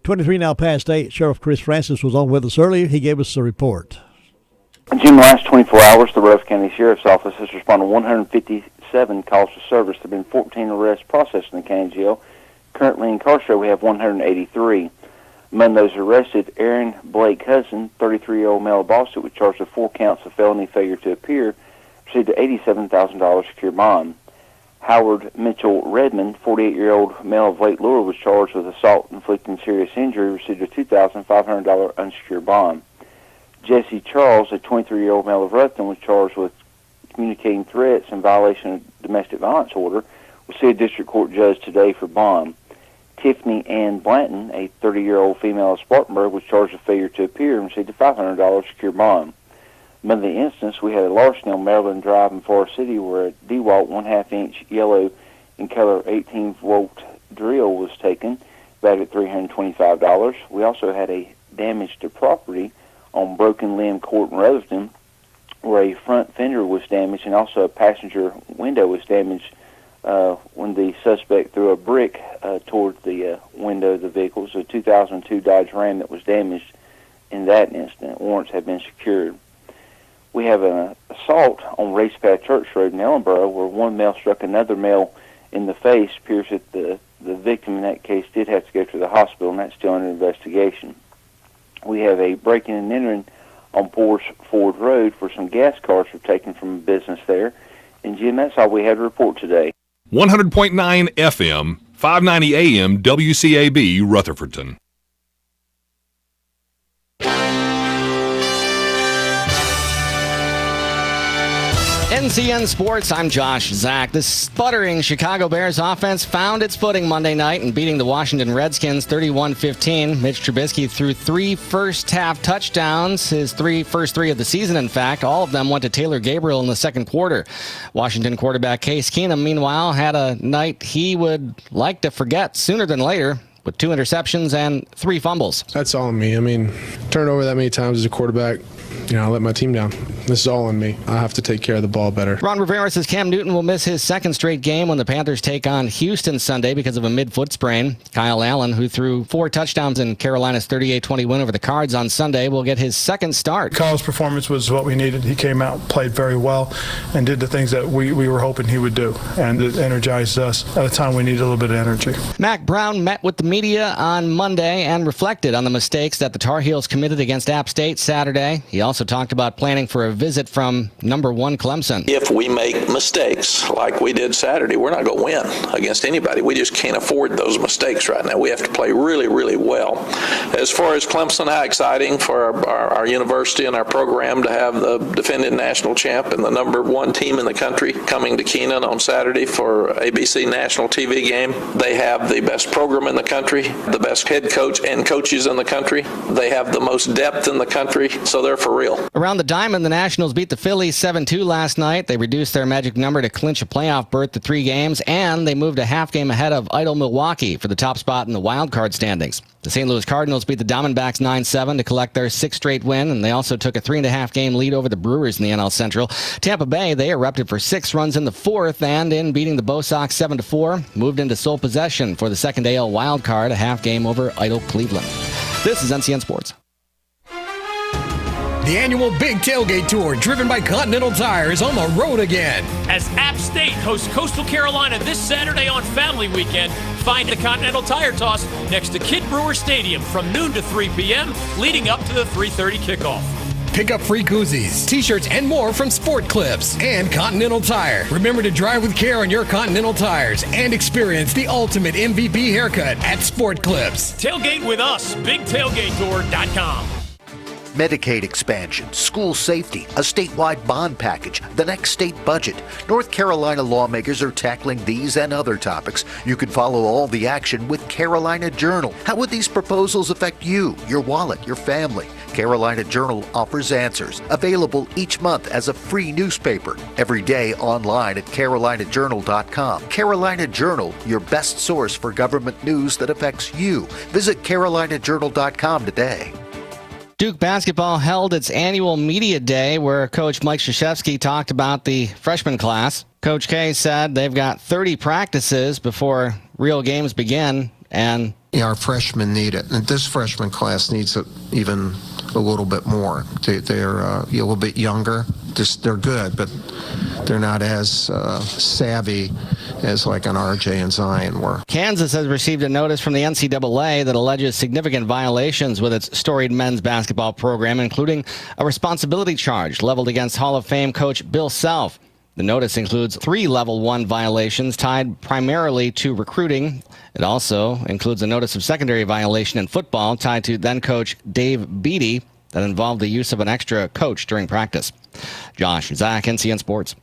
23 now past 8. Sheriff Chris Francis was on with us earlier. He gave us a report. In the last 24 hours, the Rose County Sheriff's Office has responded to 157 calls for service. There have been 14 arrests processed in the county jail. Currently incarcerated, we have 183. Among those arrested, Aaron Blake Hudson, 33-year-old male of Boston, was charged with 4 counts of felony failure to appear, received an $87,000 secure bond. Howard Mitchell Redmond, 48-year-old male of Lake Lure, was charged with assault inflicting serious injury, received a $2,500 unsecured bond. Jesse Charles, a 23-year-old male of Ruffton, was charged with communicating threats in violation of domestic violence order, will see a district court judge today for bond. Tiffany Ann Blanton, a 30-year-old female of Spartanburg, was charged with failure to appear and received a $500 secure bond. Among the instance, we had a larceny on Maryland Drive in Forest City where a DeWalt 1/2-inch yellow in color 18-volt drill was taken, valued at $325. We also had a damage to property on Broken Limb Court in Rutherford where a front fender was damaged and also a passenger window was damaged when the suspect threw a brick toward the window of the vehicle. It was a 2002 Dodge Ram that was damaged in that incident. Warrants have been secured. We have an assault on Race Path Church Road in Ellenboro where one male struck another male in the face. Appears that the victim in that case did have to go to the hospital, and that's still under investigation. We have a breaking and entering on Ford Road where some gas cars were taken from a business there. And, Jim, that's all we had to report today. 100.9 FM, 590 AM, WCAB, Rutherfordton. NCN Sports, I'm Josh Zach. The sputtering Chicago Bears offense found its footing Monday night in beating the Washington Redskins 31-15. Mitch Trubisky threw 3 first-half touchdowns, his first three of the season, in fact. All of them went to Taylor Gabriel in the second quarter. Washington quarterback Case Keenum, meanwhile, had a night he would like to forget sooner than later, with 2 interceptions and 3 fumbles. That's all on me. I mean, turn over that many times as a quarterback, I let my team down. This is all on me. I have to take care of the ball better. Ron Rivera says Cam Newton will miss his second straight game when the Panthers take on Houston Sunday because of a mid-foot sprain. Kyle Allen, who threw 4 touchdowns in Carolina's 38-20 win over the Cards on Sunday, will get his second start. Kyle's performance was what we needed. He came out, played very well, and did the things that we were hoping he would do, and it energized us at a time we needed a little bit of energy. Mac Brown met with the media on Monday and reflected on the mistakes that the Tar Heels committed against App State Saturday. He also talked about planning for a visit from number 1 Clemson. If we make mistakes like we did Saturday, we're not going to win against anybody. We just can't afford those mistakes right now. We have to play really, really well. As far as Clemson, how exciting for our university and our program to have the defending national champ and the number 1 team in the country coming to Kenan on Saturday for ABC national TV game. They have the best program in the country, the best head coach and coaches in the country. They have the most depth in the country, so they're for real. Around the diamond, the Nationals beat the Phillies 7-2 last night. They reduced their magic number to clinch a playoff berth to 3 games, and they moved a half game ahead of idle Milwaukee for the top spot in the wild card standings. The St. Louis Cardinals beat the Diamondbacks 9-7 to collect their 6th straight win, and they also took a 3.5 game lead over the Brewers in the NL Central. Tampa Bay, they erupted for 6 runs in the 4th, and in beating the Bo Sox 7-4, moved into sole possession for the second AL wild card, a half game over idle Cleveland. This is NCN Sports. The annual Big Tailgate Tour, driven by Continental Tire, is on the road again. As App State hosts Coastal Carolina this Saturday on Family Weekend, find the Continental Tire Toss next to Kid Brewer Stadium from noon to 3 p.m., leading up to the 3:30 kickoff. Pick up free koozies, t-shirts, and more from Sport Clips and Continental Tire. Remember to drive with care on your Continental tires and experience the ultimate MVP haircut at Sport Clips. Tailgate with us, BigTailgateTour.com. Medicaid expansion, school safety, a statewide bond package, the next state budget. North Carolina lawmakers are tackling these and other topics. You can follow all the action with Carolina Journal. How would these proposals affect you, your wallet, your family? Carolina Journal offers answers. Available each month as a free newspaper. Every day online at carolinajournal.com. Carolina Journal, your best source for government news that affects you. Visit carolinajournal.com today. Duke basketball held its annual media day where Coach Mike Krzyzewski talked about the freshman class. Coach K said they've got 30 practices before real games begin, and our freshmen need it. And this freshman class needs it even a little bit more. They're a little bit younger. They're good, but they're not as savvy as like an RJ and Zion were. Kansas has received a notice from the NCAA that alleges significant violations with its storied men's basketball program, including a responsibility charge leveled against Hall of Fame coach Bill Self. The notice includes 3 Level 1 violations tied primarily to recruiting. It also includes a notice of secondary violation in football tied to then-coach Dave Beatty that involved the use of an extra coach during practice. Josh Zach, NCN Sports.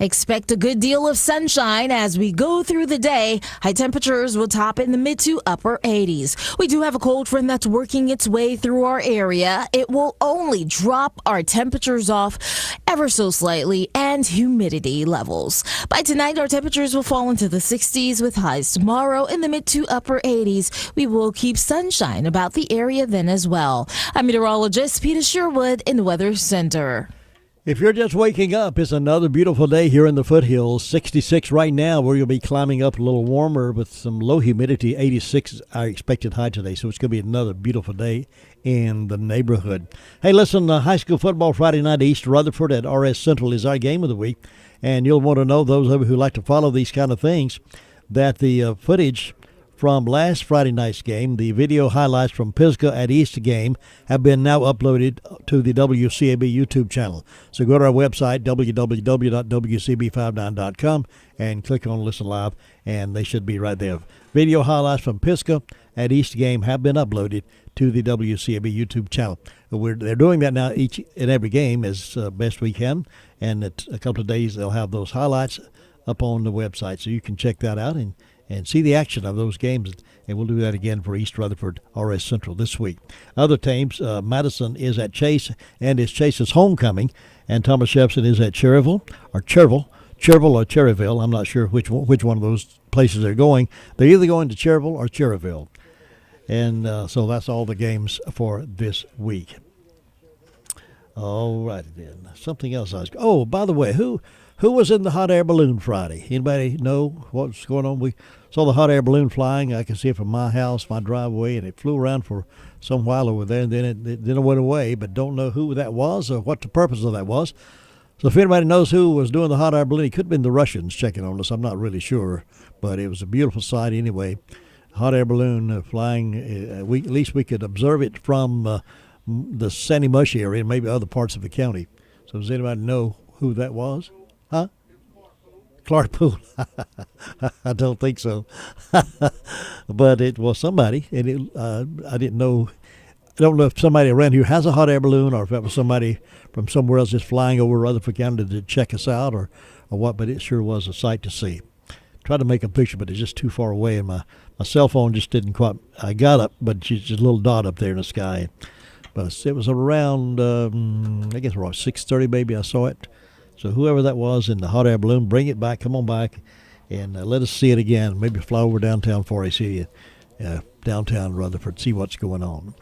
Expect a good deal of sunshine as we go through the day. High temperatures will top in the mid to upper 80s. We do have a cold front that's working its way through our area. It will only drop our temperatures off ever so slightly and humidity levels. By tonight, our temperatures will fall into the 60s with highs tomorrow in the mid to upper 80s. We will keep sunshine about the area then as well. I'm meteorologist Peter Sherwood in the Weather Center. If you're just waking up, it's another beautiful day here in the foothills. 66 right now, where you'll be climbing up a little warmer with some low humidity. 86 our expected high today, so it's going to be another beautiful day in the neighborhood. Hey, listen, high school football Friday night, East Rutherford at RS Central is our game of the week. And you'll want to know, those of you who like to follow these kind of things, that the footage from last Friday night's game. The video highlights from Pisgah at East game have been now uploaded to the WCAB YouTube channel. So go to our website, www.wcb59.com, and click on Listen Live, and they should be right there. Video highlights from Pisgah at East game have been uploaded to the WCAB YouTube channel. They're doing that now each and every game as best we can, and in a couple of days they'll have those highlights up on the website, so you can check that out and see the action of those games, and we'll do that again for East Rutherford RS Central this week. Other teams, Madison is at Chase, and it's Chase's homecoming, and Thomas Jefferson is at Cherryville or Cherryville. I'm not sure which one of those places they're going. They're either going to Cherryville or Cherryville, and so that's all the games for this week. All right, then. Something else by the way, who was in the hot air balloon Friday? Anybody know what's going on? We saw the hot air balloon flying. I can see it from my house, my driveway, and it flew around for some while over there, and then it went away, but don't know who that was or what the purpose of that was. So if anybody knows who was doing the hot air balloon, it could have been the Russians checking on us. I'm not really sure, but it was a beautiful sight anyway. Hot air balloon flying. At least we could observe it from the Sandy Mush area and maybe other parts of the county. So does anybody know who that was? Huh? Clark Poole. I don't think so. But it was somebody, and I didn't know. I don't know if somebody around here has a hot air balloon or if that was somebody from somewhere else just flying over Rutherford County to check us out or what, but it sure was a sight to see. Tried to make a picture, but it's just too far away, and my cell phone just didn't quite. I got up, but it's just a little dot up there in the sky. But it was around, I guess around 6:30 maybe I saw it. So whoever that was in the hot air balloon, bring it back, come on back, and let us see it again. Maybe fly over downtown Forest City, downtown Rutherford, see what's going on.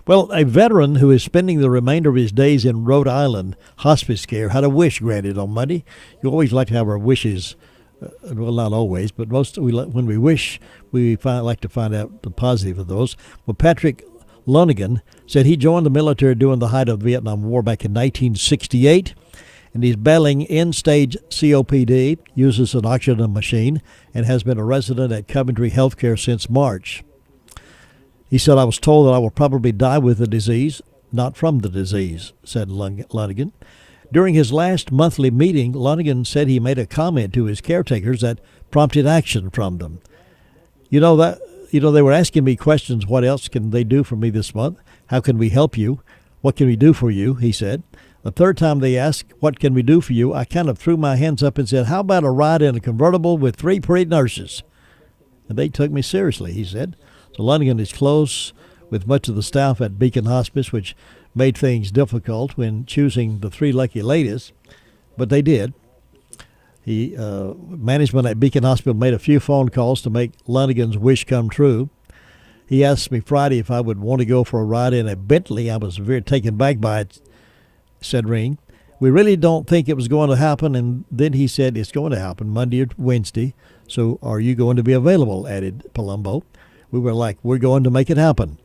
Well, a veteran who is spending the remainder of his days in Rhode Island hospice care had a wish granted on Monday. You always like to have our wishes, well, not always, but when we wish, we like to find out the positive of those. Well, Patrick Lunigan said he joined the military during the height of the Vietnam War back in 1968, and he's battling end-stage COPD, uses an oxygen machine, and has been a resident at Coventry Healthcare since March. He said, I was told that I will probably die with the disease, not from the disease, said Lunigan. During his last monthly meeting, Lunigan said he made a comment to his caretakers that prompted action from them. They were asking me questions. What else can they do for me this month? How can we help you? What can we do for you? He said. The third time they asked, what can we do for you? I kind of threw my hands up and said, how about a ride in a convertible with 3 pretty nurses? And they took me seriously, he said. So Lunigan is close with much of the staff at Beacon Hospice, which made things difficult when choosing the 3 lucky ladies, but they did. Management at Beacon Hospital made a few phone calls to make Lunigan's wish come true. He asked me Friday if I would want to go for a ride in a Bentley. I was very taken back by it, said Ring. We really don't think it was going to happen, and then he said it's going to happen Monday or Wednesday, so are you going to be available, added Palumbo. We were like, we're going to make it happen.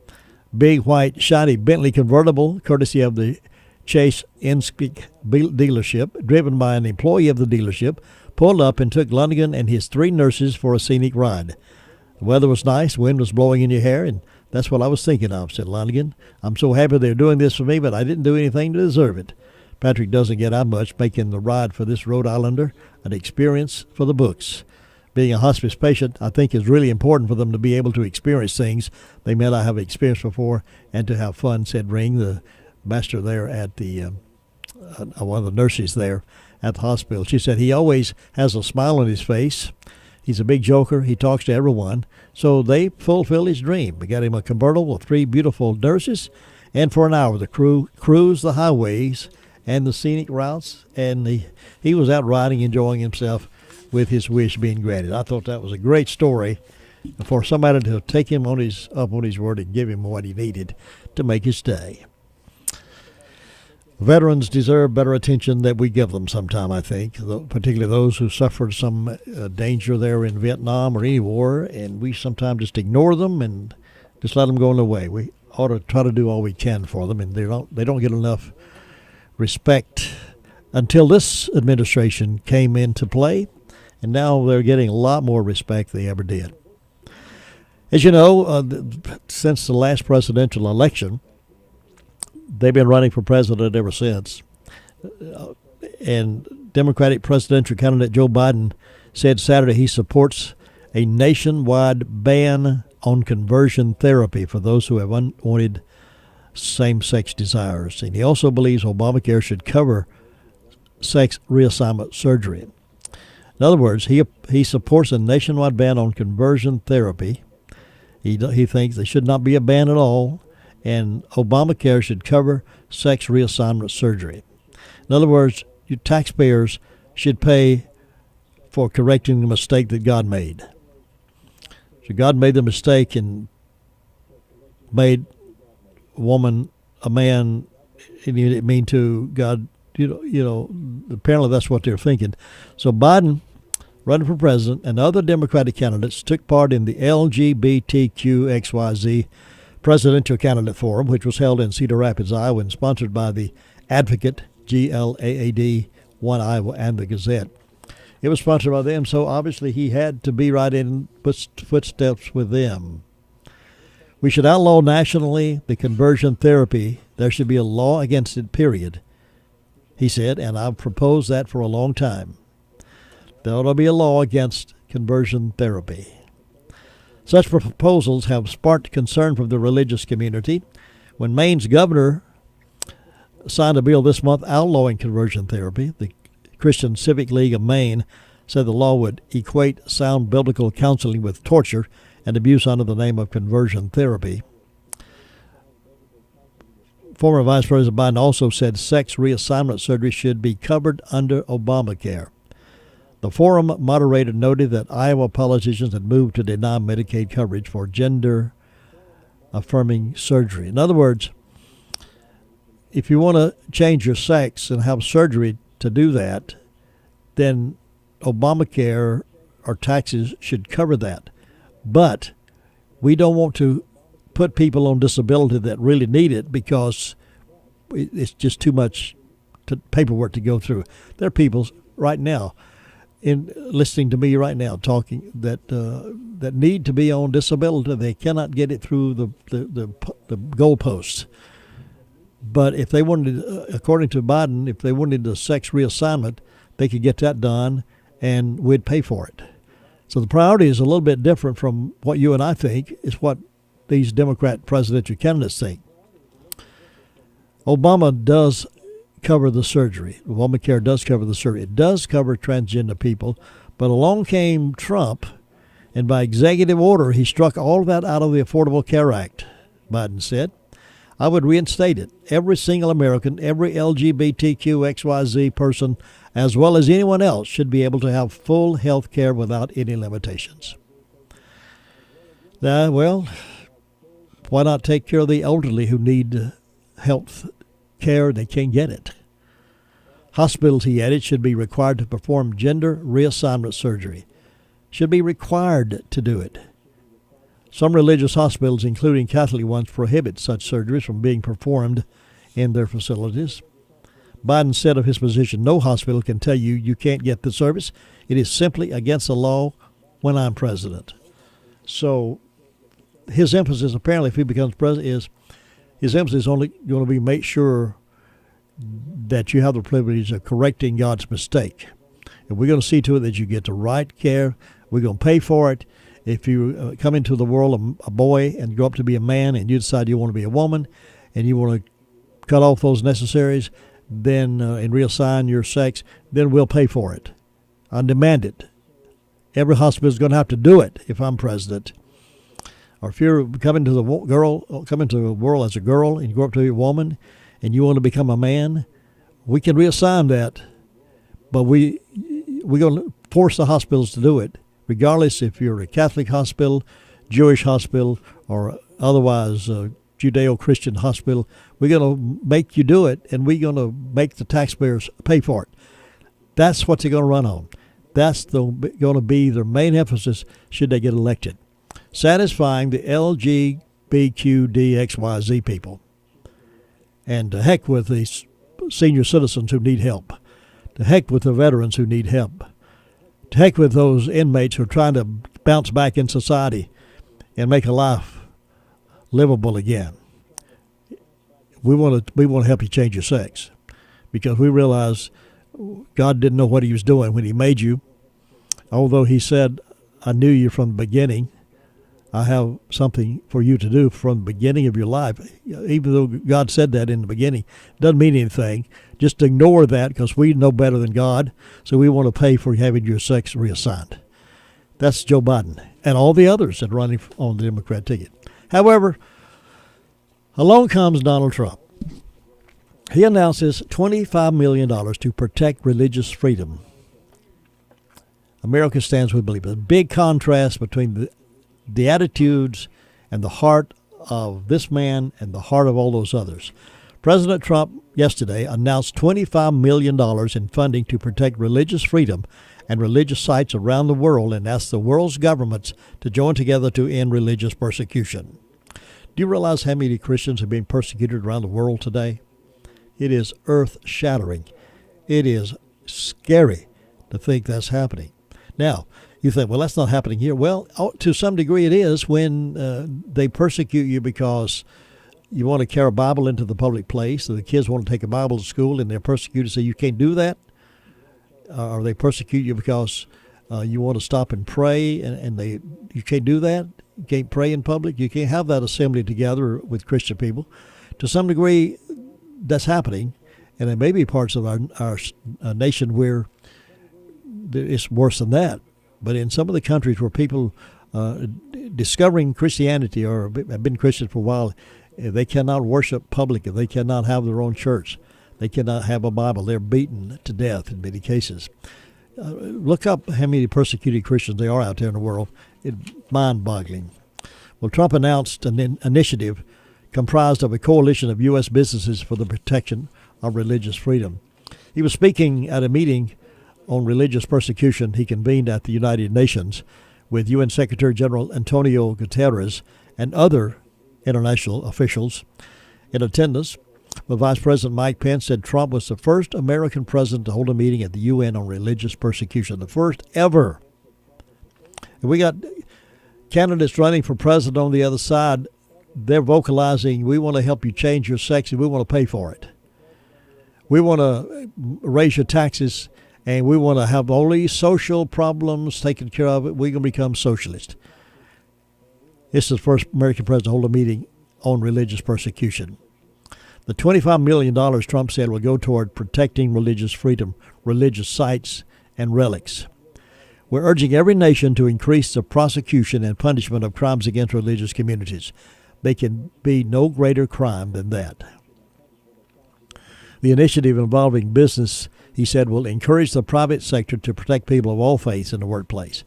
Big, white, shiny Bentley convertible, courtesy of the Chase Inspic dealership, driven by an employee of the dealership, pulled up and took Lunigan and his 3 nurses for a scenic ride. The weather was nice, wind was blowing in your hair, and that's what I was thinking of, said Lunigan. I'm so happy they're doing this for me, but I didn't do anything to deserve it. Patrick doesn't get out much, making the ride for this Rhode Islander an experience for the books. Being a hospice patient, I think, is really important for them to be able to experience things they may not have experienced before and to have fun, said Ring, the master there at the one of the nurses there at the hospital. She said he always has a smile on his face. He's a big joker. He talks to everyone. So they fulfill his dream. We got him a convertible with 3 beautiful nurses, and for an hour the crew cruised the highways and the scenic routes, and he was out riding, enjoying himself with his wish being granted. I thought that was a great story for somebody to take him up on his word and give him what he needed to make his day. Veterans deserve better attention that we give them sometime, I think, particularly those who suffered some danger there in Vietnam or any war, and we sometimes just ignore them and just let them go on their way. We ought to try to do all we can for them, and they don't get enough respect until this administration came into play, and now they're getting a lot more respect than they ever did. As you know, since the last presidential election, they've been running for president ever since. And Democratic presidential candidate Joe Biden said Saturday he supports a nationwide ban on conversion therapy for those who have unwanted same-sex desires. And he also believes Obamacare should cover sex reassignment surgery. In other words, he supports a nationwide ban on conversion therapy. He thinks there should not be a ban at all, and Obamacare should cover sex reassignment surgery. In other words, your taxpayers should pay for correcting the mistake that God made. So God made the mistake and made a woman a man, and you didn't mean to. God, apparently that's what they're thinking. So Biden, running for president, and other Democratic candidates took part in the LGBTQXYZ Presidential Candidate Forum, which was held in Cedar Rapids, Iowa, and sponsored by the Advocate, GLAAD, One Iowa, and the Gazette. It was sponsored by them, so obviously he had to be right in footsteps with them. We should outlaw nationally the conversion therapy. There should be a law against it, period, he said, and I've proposed that for a long time. There ought to be a law against conversion therapy. Such proposals have sparked concern from the religious community. When Maine's governor signed a bill this month outlawing conversion therapy, the Christian Civic League of Maine said the law would equate sound biblical counseling with torture and abuse under the name of conversion therapy. Former Vice President Biden also said sex reassignment surgery should be covered under Obamacare. The forum moderator noted that Iowa politicians had moved to deny Medicaid coverage for gender-affirming surgery. In other words, if you want to change your sex and have surgery to do that, then Obamacare or taxes should cover that. But we don't want to put people on disability that really need it because it's just too much paperwork to go through. There are people right now listening to me right now talking that need to be on disability. They cannot get it through the goalposts. But if they wanted, according to Biden, if they wanted the sex reassignment, they could get that done and we'd pay for it. So the priority is a little bit different from what you and I think. It's what these Democrat presidential candidates think. Obama does cover the surgery. Obamacare does cover the surgery. It does cover transgender people. But along came Trump, and by executive order, he struck all of that out of the Affordable Care Act, Biden said. I would reinstate it. Every single American, every LGBTQXYZ person, as well as anyone else, should be able to have full health care without any limitations. Well, why not take care of the elderly who need health care? They can't get it. Hospitals, he added, should be required to perform gender reassignment surgery. Should be required to do it. Some religious hospitals, including Catholic ones, prohibit such surgeries from being performed in their facilities. Biden said of his position, no hospital can tell you you can't get the service. It is simply against the law when I'm president. So his emphasis, apparently, if he becomes president, is his emphasis is only going to be make sure that you have the privilege of correcting God's mistake. And we're going to see to it that you get the right care. We're going to pay for it. If you come into the world a boy and grow up to be a man and you decide you want to be a woman and you want to cut off those necessaries, then and reassign your sex, then we'll pay for it. I demand it. Every hospital is going to have to do it if I'm president. Or if you're coming to the world as a girl and you grow up to be a woman and you want to become a man, we can reassign that, but we're going to force the hospitals to do it. Regardless if you're a Catholic hospital, Jewish hospital, or otherwise Judeo-Christian hospital, we're going to make you do it, and we're going to make the taxpayers pay for it. That's what they're going to run on. That's going to be their main emphasis should they get elected. Satisfying the LGBTQDXYZ people. And to heck with the senior citizens who need help. To heck with the veterans who need help. To heck with those inmates who are trying to bounce back in society and make a life livable again. We want to help you change your sex, because we realize God didn't know what he was doing when he made you. Although he said, I knew you from the beginning, I have something for you to do from the beginning of your life. Even though God said that in the beginning, doesn't mean anything. Just ignore that, because we know better than God, so we want to pay for having your sex reassigned. That's Joe Biden and all the others that are running on the Democrat ticket. However, along comes Donald Trump. He announces $25 million to protect religious freedom. America stands with believers. A big contrast between the attitudes and the heart of this man and the heart of all those others. President Trump yesterday announced $25 million in funding to protect religious freedom and religious sites around the world, and asked the world's governments to join together to end religious persecution. Do you realize how many Christians are being persecuted around the world today? It is earth-shattering. It is scary to think that's happening. Now, you think, well, that's not happening here. Well, to some degree it is when they persecute you because you want to carry a Bible into the public place, so the kids want to take a Bible to school, and they're persecuted, say you can't do that. Or they persecute you because you want to stop and pray, and you can't do that. You can't pray in public. You can't have that assembly together with Christian people. To some degree, that's happening, and there may be parts of our nation where it's worse than that. But in some of the countries where people discovering Christianity or have been Christians for a while, they cannot worship publicly. They cannot have their own church. They cannot have a Bible. They're beaten to death in many cases. Look up how many persecuted Christians there are out there in the world. It's mind-boggling. Well, Trump announced an initiative comprised of a coalition of U.S. businesses for the protection of religious freedom. He was speaking at a meeting on religious persecution he convened at the United Nations with UN Secretary General Antonio Guterres and other international officials in attendance. But Vice President Mike Pence said Trump was the first American president to hold a meeting at the UN on religious persecution, the first ever. And we got candidates running for president on the other side. They're vocalizing, we want to help you change your sex and we want to pay for it. We want to raise your taxes and we want to have all these social problems taken care of. We're going to become socialist. This is the first American president to hold a meeting on religious persecution. The $25 million, Trump said, will go toward protecting religious freedom, religious sites, and relics. We're urging every nation to increase the prosecution and punishment of crimes against religious communities. There can be no greater crime than that. The initiative involving business, he said, will encourage the private sector to protect people of all faiths in the workplace.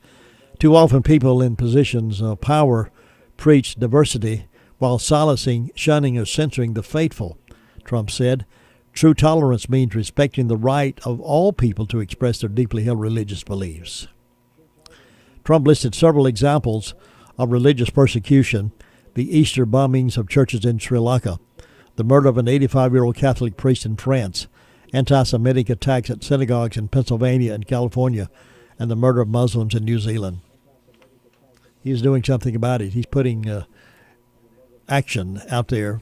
Too often people in positions of power preach diversity while silencing, shunning, or censoring the faithful. Trump said, true tolerance means respecting the right of all people to express their deeply held religious beliefs. Trump listed several examples of religious persecution: the Easter bombings of churches in Sri Lanka, the murder of an 85-year-old Catholic priest in France, anti-Semitic attacks at synagogues in Pennsylvania and California, and the murder of Muslims in New Zealand. He's doing something about it. He's putting action out there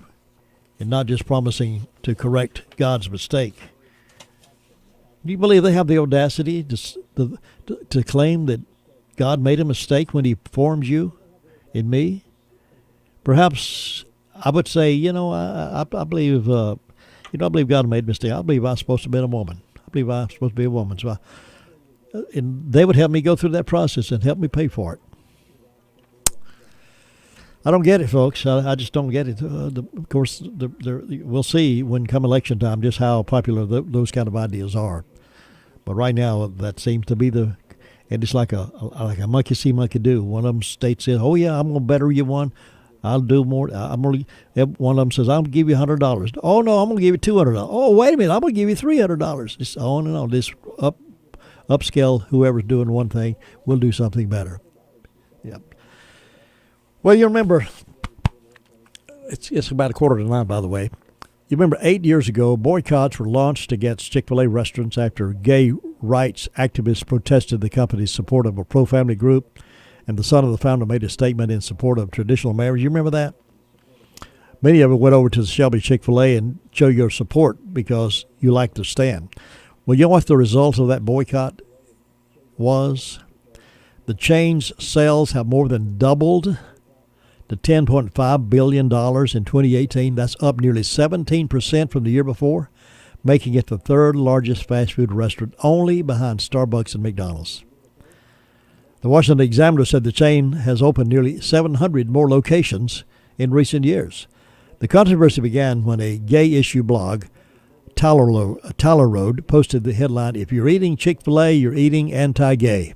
and not just promising to correct God's mistake. Do you believe they have the audacity to claim that God made a mistake when he formed you and me? Perhaps I would say, I believe, I believe God made a mistake. I believe I was supposed to have been a woman. I believe I was supposed to be a woman. So and they would help me go through that process and help me pay for it. I don't get it, folks. I just don't get it. Of course, we'll see when come election time just how popular those kind of ideas are. But right now, that seems to be and it's like a monkey see, monkey do. One of them states says, "Oh yeah, I'm gonna better you one. I'll do more. One of them says, "I'm gonna give you $100." Oh no, I'm gonna give you $200. Oh wait a minute, I'm gonna give you $300. It's on and on. This upscale. Whoever's doing one thing will do something better. Yep. Well, you remember, it's about 8:45, by the way. You remember 8 years ago, boycotts were launched against Chick-fil-A restaurants after gay rights activists protested the company's support of a pro-family group. and the son of the founder made a statement in support of traditional marriage. You remember that? Many of it went over to the Shelby Chick-fil-A and show your support because you like their stand. Well, you know what the result of that boycott was? The chain's sales have more than doubled to $10.5 billion in 2018. That's up nearly 17% from the year before, making it the third largest fast food restaurant, only behind Starbucks and McDonald's. The Washington Examiner said the chain has opened nearly 700 more locations in recent years. The controversy began when a gay issue blog, Tyler Road, posted the headline, "If you're eating Chick-fil-A, you're eating anti-gay."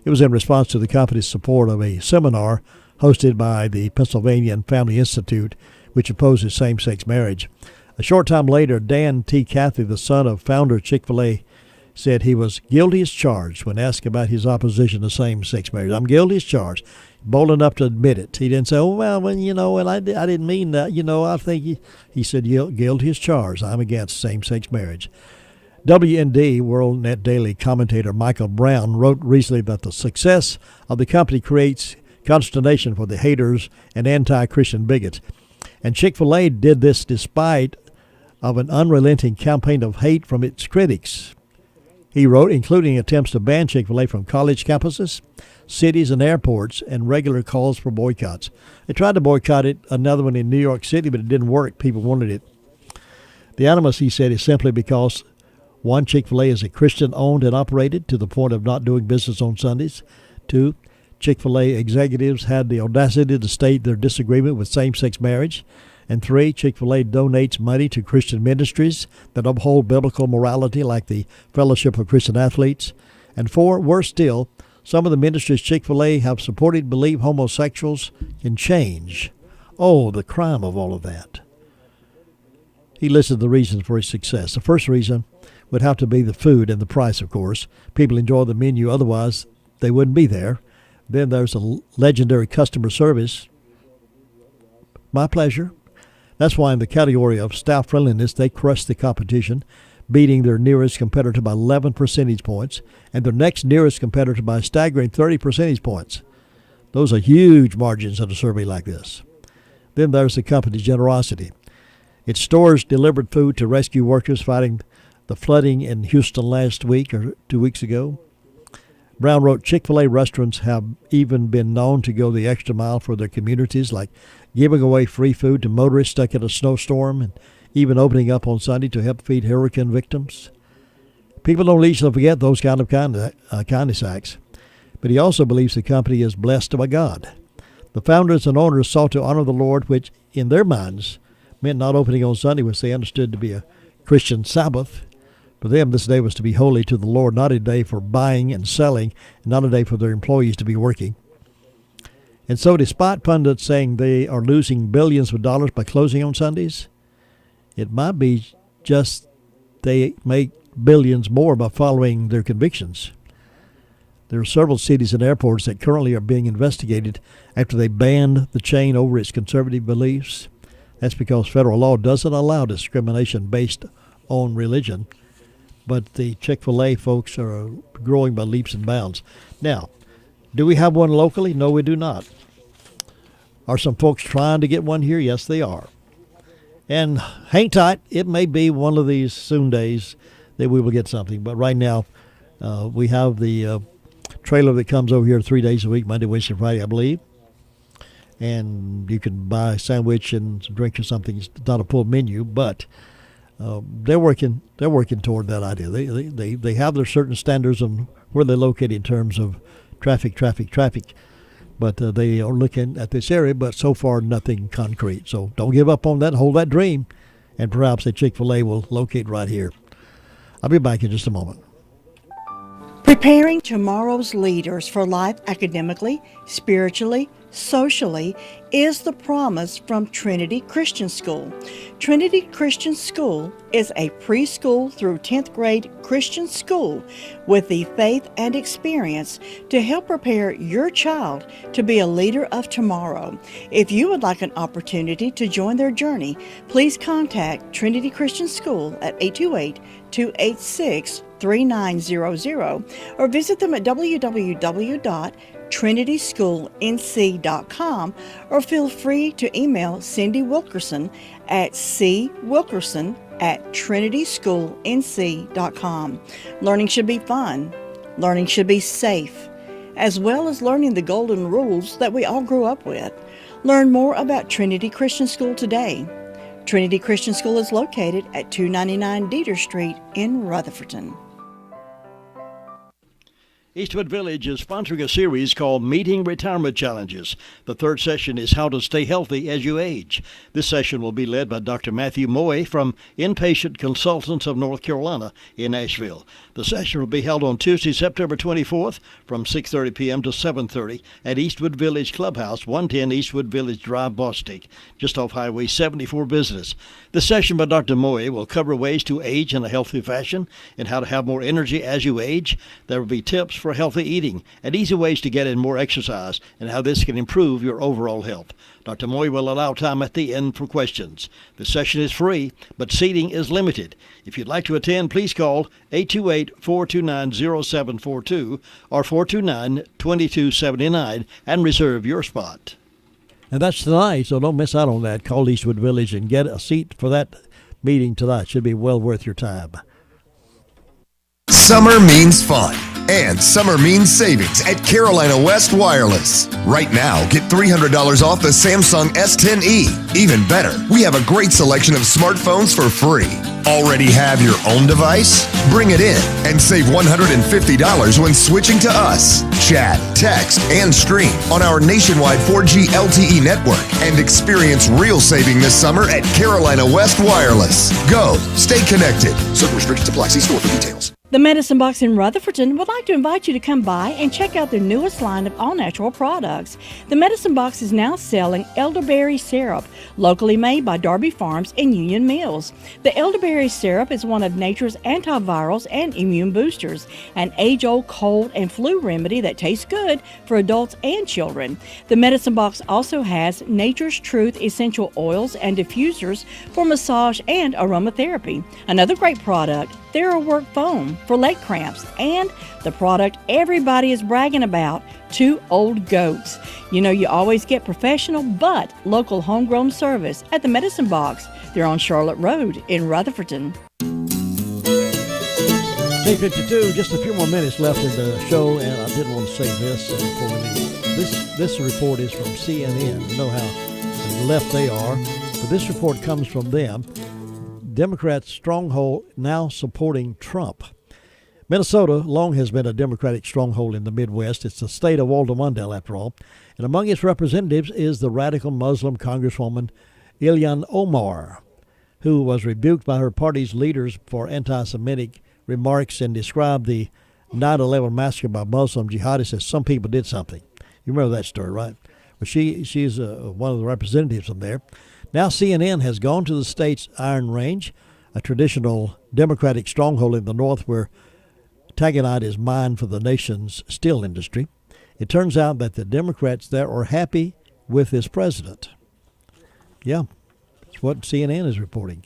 It was in response to the company's support of a seminar hosted by the Pennsylvania Family Institute, which opposes same-sex marriage. A short time later, Dan T. Cathy, the son of founder of Chick-fil-A, said he was guilty as charged when asked about his opposition to same-sex marriage. I'm guilty as charged. Bold enough to admit it. He didn't say, "Oh, well, and I didn't mean that. I think he said, guilty as charged. I'm against same-sex marriage." WND, World Net Daily commentator Michael Brown, wrote recently that the success of the company creates consternation for the haters and anti-Christian bigots. And Chick-fil-A did this despite of an unrelenting campaign of hate from its critics. He wrote, including attempts to ban Chick-fil-A from college campuses, cities, and airports, and regular calls for boycotts. They tried to boycott it, another one in New York City, but it didn't work. People wanted it. The animus, he said, is simply because, one, Chick-fil-A is a Christian-owned and operated to the point of not doing business on Sundays. Two, Chick-fil-A executives had the audacity to state their disagreement with same-sex marriage. And three, Chick-fil-A donates money to Christian ministries that uphold biblical morality, like the Fellowship of Christian Athletes. And four, worse still, some of the ministries Chick-fil-A have supported believe homosexuals can change. Oh, the crime of all of that. He listed the reasons for his success. The first reason would have to be the food and the price, of course. People enjoy the menu, otherwise they wouldn't be there. Then there's a legendary customer service. My pleasure. That's why in the category of staff friendliness, they crushed the competition, beating their nearest competitor by 11 percentage points, and their next nearest competitor by a staggering 30 percentage points. Those are huge margins in a survey like this. Then there's the company's generosity. Its stores delivered food to rescue workers fighting the flooding in Houston last week or 2 weeks ago. Brown wrote, Chick-fil-A restaurants have even been known to go the extra mile for their communities, like giving away free food to motorists stuck in a snowstorm and even opening up on Sunday to help feed hurricane victims. People don't easily forget those kind of kindness acts. But he also believes the company is blessed by God. The founders and owners sought to honor the Lord, which in their minds meant not opening on Sunday, which they understood to be a Christian Sabbath. For them, this day was to be holy to the Lord, not a day for buying and selling, and not a day for their employees to be working. And so despite pundits saying they are losing billions of dollars by closing on Sundays, it might be just they make billions more by following their convictions. There are several cities and airports that currently are being investigated after they banned the chain over its conservative beliefs. That's because federal law doesn't allow discrimination based on religion. But the Chick-fil-A folks are growing by leaps and bounds. Now, do we have one locally? No, we do not. Are some folks trying to get one here? Yes, they are. And hang tight. It may be one of these soon days that we will get something. But right now, we have the trailer that comes over here 3 days a week, Monday, Wednesday, Friday, I believe. And you can buy a sandwich and some drink or something. It's not a full menu, but they're working toward that idea. They have their certain standards on where they're located in terms of traffic. But they are looking at this area, but so far nothing concrete. So don't give up on that. Hold that dream, and perhaps a Chick-fil-A will locate right here. I'll be back in just a moment. Preparing tomorrow's leaders for life academically, spiritually, socially is the promise from Trinity Christian School. Trinity Christian School is a preschool through 10th grade Christian school with the faith and experience to help prepare your child to be a leader of tomorrow. If you would like an opportunity to join their journey, please contact Trinity Christian School at 828-286-3900 or visit them at www.trinityschool.com. trinityschoolnc.com, or feel free to email Cindy Wilkerson at cwilkerson@trinityschoolnc.com. Learning should be fun. Learning should be safe, as well as learning the golden rules that we all grew up with. Learn more about Trinity Christian School today. Trinity Christian School is located at 299 Dieter Street in Rutherfordton. Eastwood Village is sponsoring a series called Meeting Retirement Challenges. The third session is How to Stay Healthy as You Age. This session will be led by Dr. Matthew Moy from Inpatient Consultants of North Carolina in Asheville. The session will be held on Tuesday, September 24th from 6:30 p.m. to 7:30 at Eastwood Village Clubhouse, 110 Eastwood Village Drive, Bostic, just off Highway 74 Business. The session by Dr. Moy will cover ways to age in a healthy fashion and how to have more energy as you age. There will be tips for healthy eating and easy ways to get in more exercise and how this can improve your overall health. Dr. Moy will allow time at the end for questions. The session is free, but seating is limited. If you'd like to attend, please call 828-429-0742 or 429-2279 and reserve your spot. And that's tonight, so don't miss out on that. Call Eastwood Village and get a seat for that meeting tonight. Should be well worth your time. Summer means fun, and summer means savings at Carolina West Wireless. Right now, get $300 off the Samsung S10e. Even better, we have a great selection of smartphones for free. Already have your own device? Bring it in and save $150 when switching to us. Chat, text, and stream on our nationwide 4G LTE network and experience real saving this summer at Carolina West Wireless. Go, stay connected. Certain restrictions apply. See store for details. The Medicine Box in Rutherfordton would like to invite you to come by and check out their newest line of all-natural products. The Medicine Box is now selling elderberry syrup, locally made by Darby Farms and Union Mills. The elderberry syrup is one of nature's antivirals and immune boosters, an age-old cold and flu remedy that tastes good for adults and children. The Medicine Box also has Nature's Truth essential oils and diffusers for massage and aromatherapy. Another great product, TheraWork foam for leg cramps, and the product everybody is bragging about, 2 Old Goats. You know, you always get professional but local homegrown service at the Medicine Box. They're on Charlotte Road in Rutherfordton. 8:52, just a few more minutes left in the show, and I did want to say this before we leave. This report is from CNN. You know how left they are, but this report comes from them. Democrats' stronghold now supporting Trump. Minnesota long has been a Democratic stronghold in the Midwest. It's the state of Walter Mondale, after all. And among its representatives is the radical Muslim Congresswoman Ilhan Omar, who was rebuked by her party's leaders for anti-Semitic remarks and described the 9/11 massacre by Muslim jihadists as some people did something. You remember that story, right? Well, she's one of the representatives from there. Now CNN has gone to the state's Iron Range, a traditional Democratic stronghold in the north where taconite is mined for the nation's steel industry. It turns out that the Democrats there are happy with this president. Yeah, that's what CNN is reporting.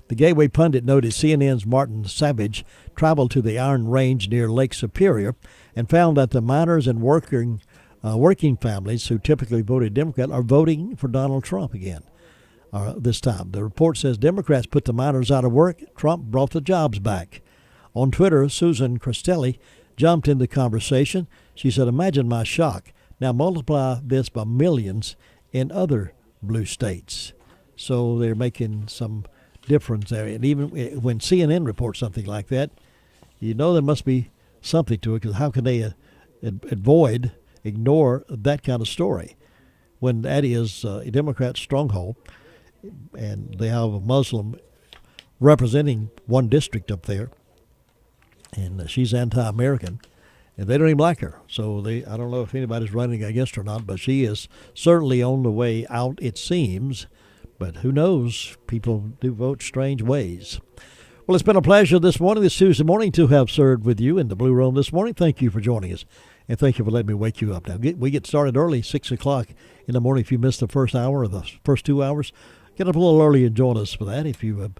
The Gateway Pundit noted CNN's Martin Savage traveled to the Iron Range near Lake Superior and found that the miners and working families who typically voted Democrat are voting for Donald Trump again. This time. The report says Democrats put the miners out of work. Trump brought the jobs back. On Twitter, Susan Cristelli jumped in the conversation. She said, "Imagine my shock. Now multiply this by millions in other blue states." So they're making some difference there. And even when CNN reports something like that, you know there must be something to it, because how can they ignore that kind of story when that is a Democrat stronghold? And they have a Muslim representing one district up there, and she's anti-American, and they don't even like her. So I don't know if anybody's running against her or not, but she is certainly on the way out, it seems. But who knows? People do vote strange ways. Well, it's been a pleasure this Tuesday morning, to have served with you in the Blue Room this morning. Thank you for joining us, and thank you for letting me wake you up. Now, we get started early, 6 o'clock in the morning. If you missed the first hour or the first 2 hours, get up a little early and join us for that. If you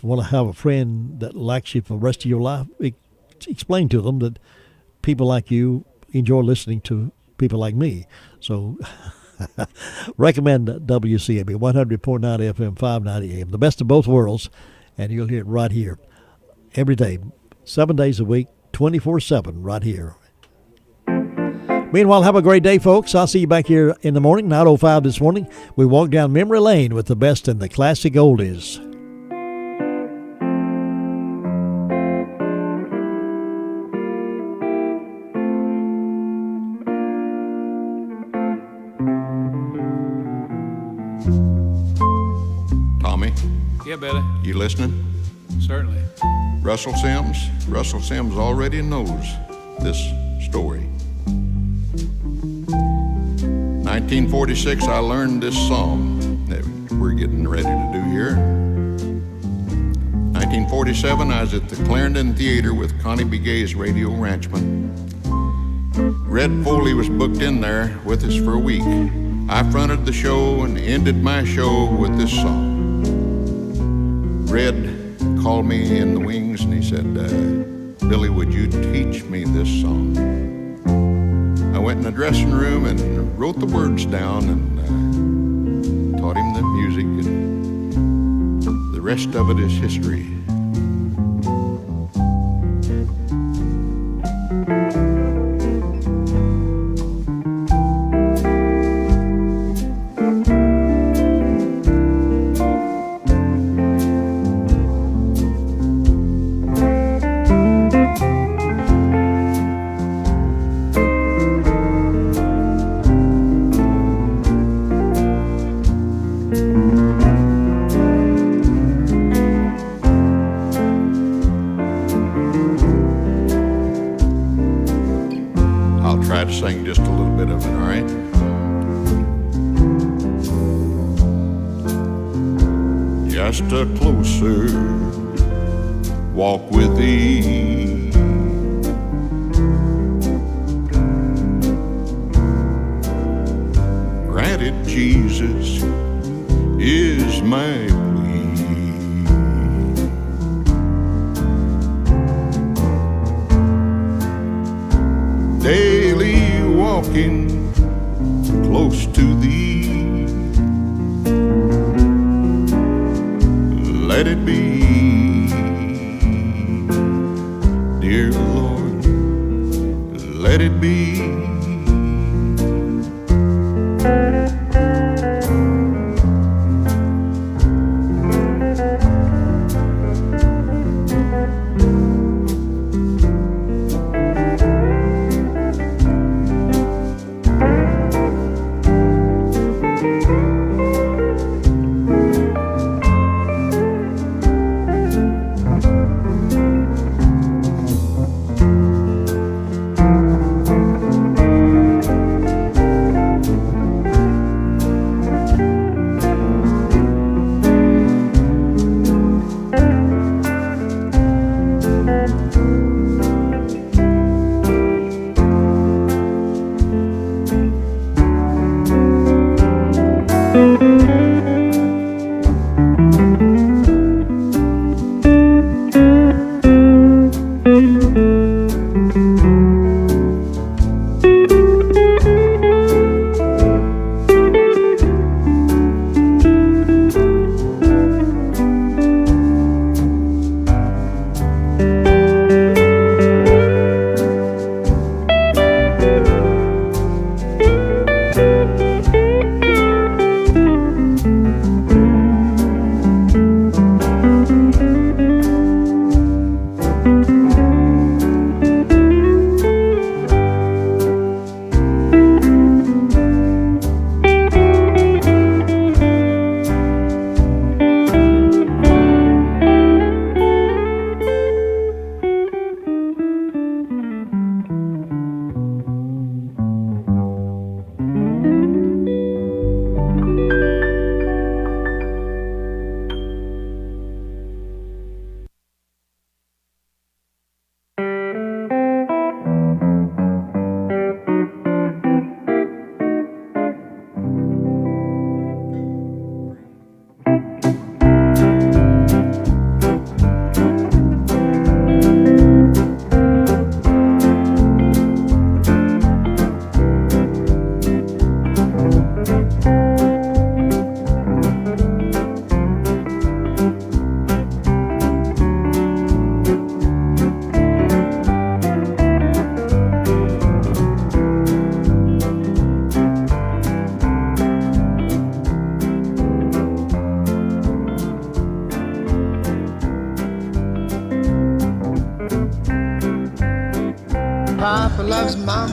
want to have a friend that likes you for the rest of your life, explain to them that people like you enjoy listening to people like me. So recommend WCAB 100.9 FM, 590 AM, the best of both worlds, and you'll hear it right here every day, 7 days a week, 24/7, right here. Meanwhile, have a great day, folks. I'll see you back here in the morning, 9:05 this morning. We walk down memory lane with the best in the classic oldies. Tommy? Yeah, Billy. You listening? Certainly. Russell Sims already knows this story. 1946, I learned this song that we're getting ready to do here. 1947, I was at the Clarendon Theater with Connie B. Gay's Radio Ranchman. Red Foley was booked in there with us for a week. I fronted the show and ended my show with this song. Red called me in the wings and he said, Billy, would you teach me this song? I went in the dressing room and wrote the words down and taught him the music, and the rest of it is history. Try to sing just a little bit of it, all right? Just a closer walk with thee, granted Jesus is my daily walking close to thee. Let it be, dear Lord, let it be.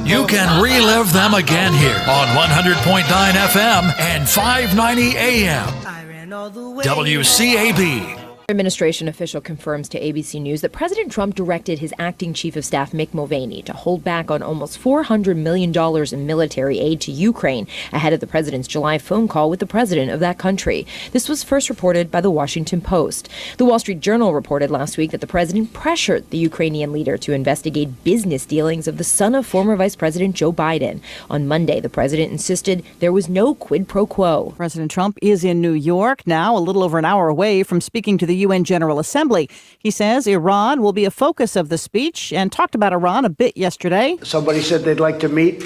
You can relive them again here on 100.9 FM and 590 AM. WCAB. Administration official confirms to ABC News that President Trump directed his acting chief of staff, Mick Mulvaney, to hold back on almost $400 million in military aid to Ukraine ahead of the president's July phone call with the president of that country. This was first reported by the Washington Post. The Wall Street Journal reported last week that the president pressured the Ukrainian leader to investigate business dealings of the son of former Vice President Joe Biden. On Monday, the president insisted there was no quid pro quo. President Trump is in New York now, a little over an hour away from speaking to the UN General Assembly. He says Iran will be a focus of the speech and talked about Iran a bit yesterday. Somebody said they'd like to meet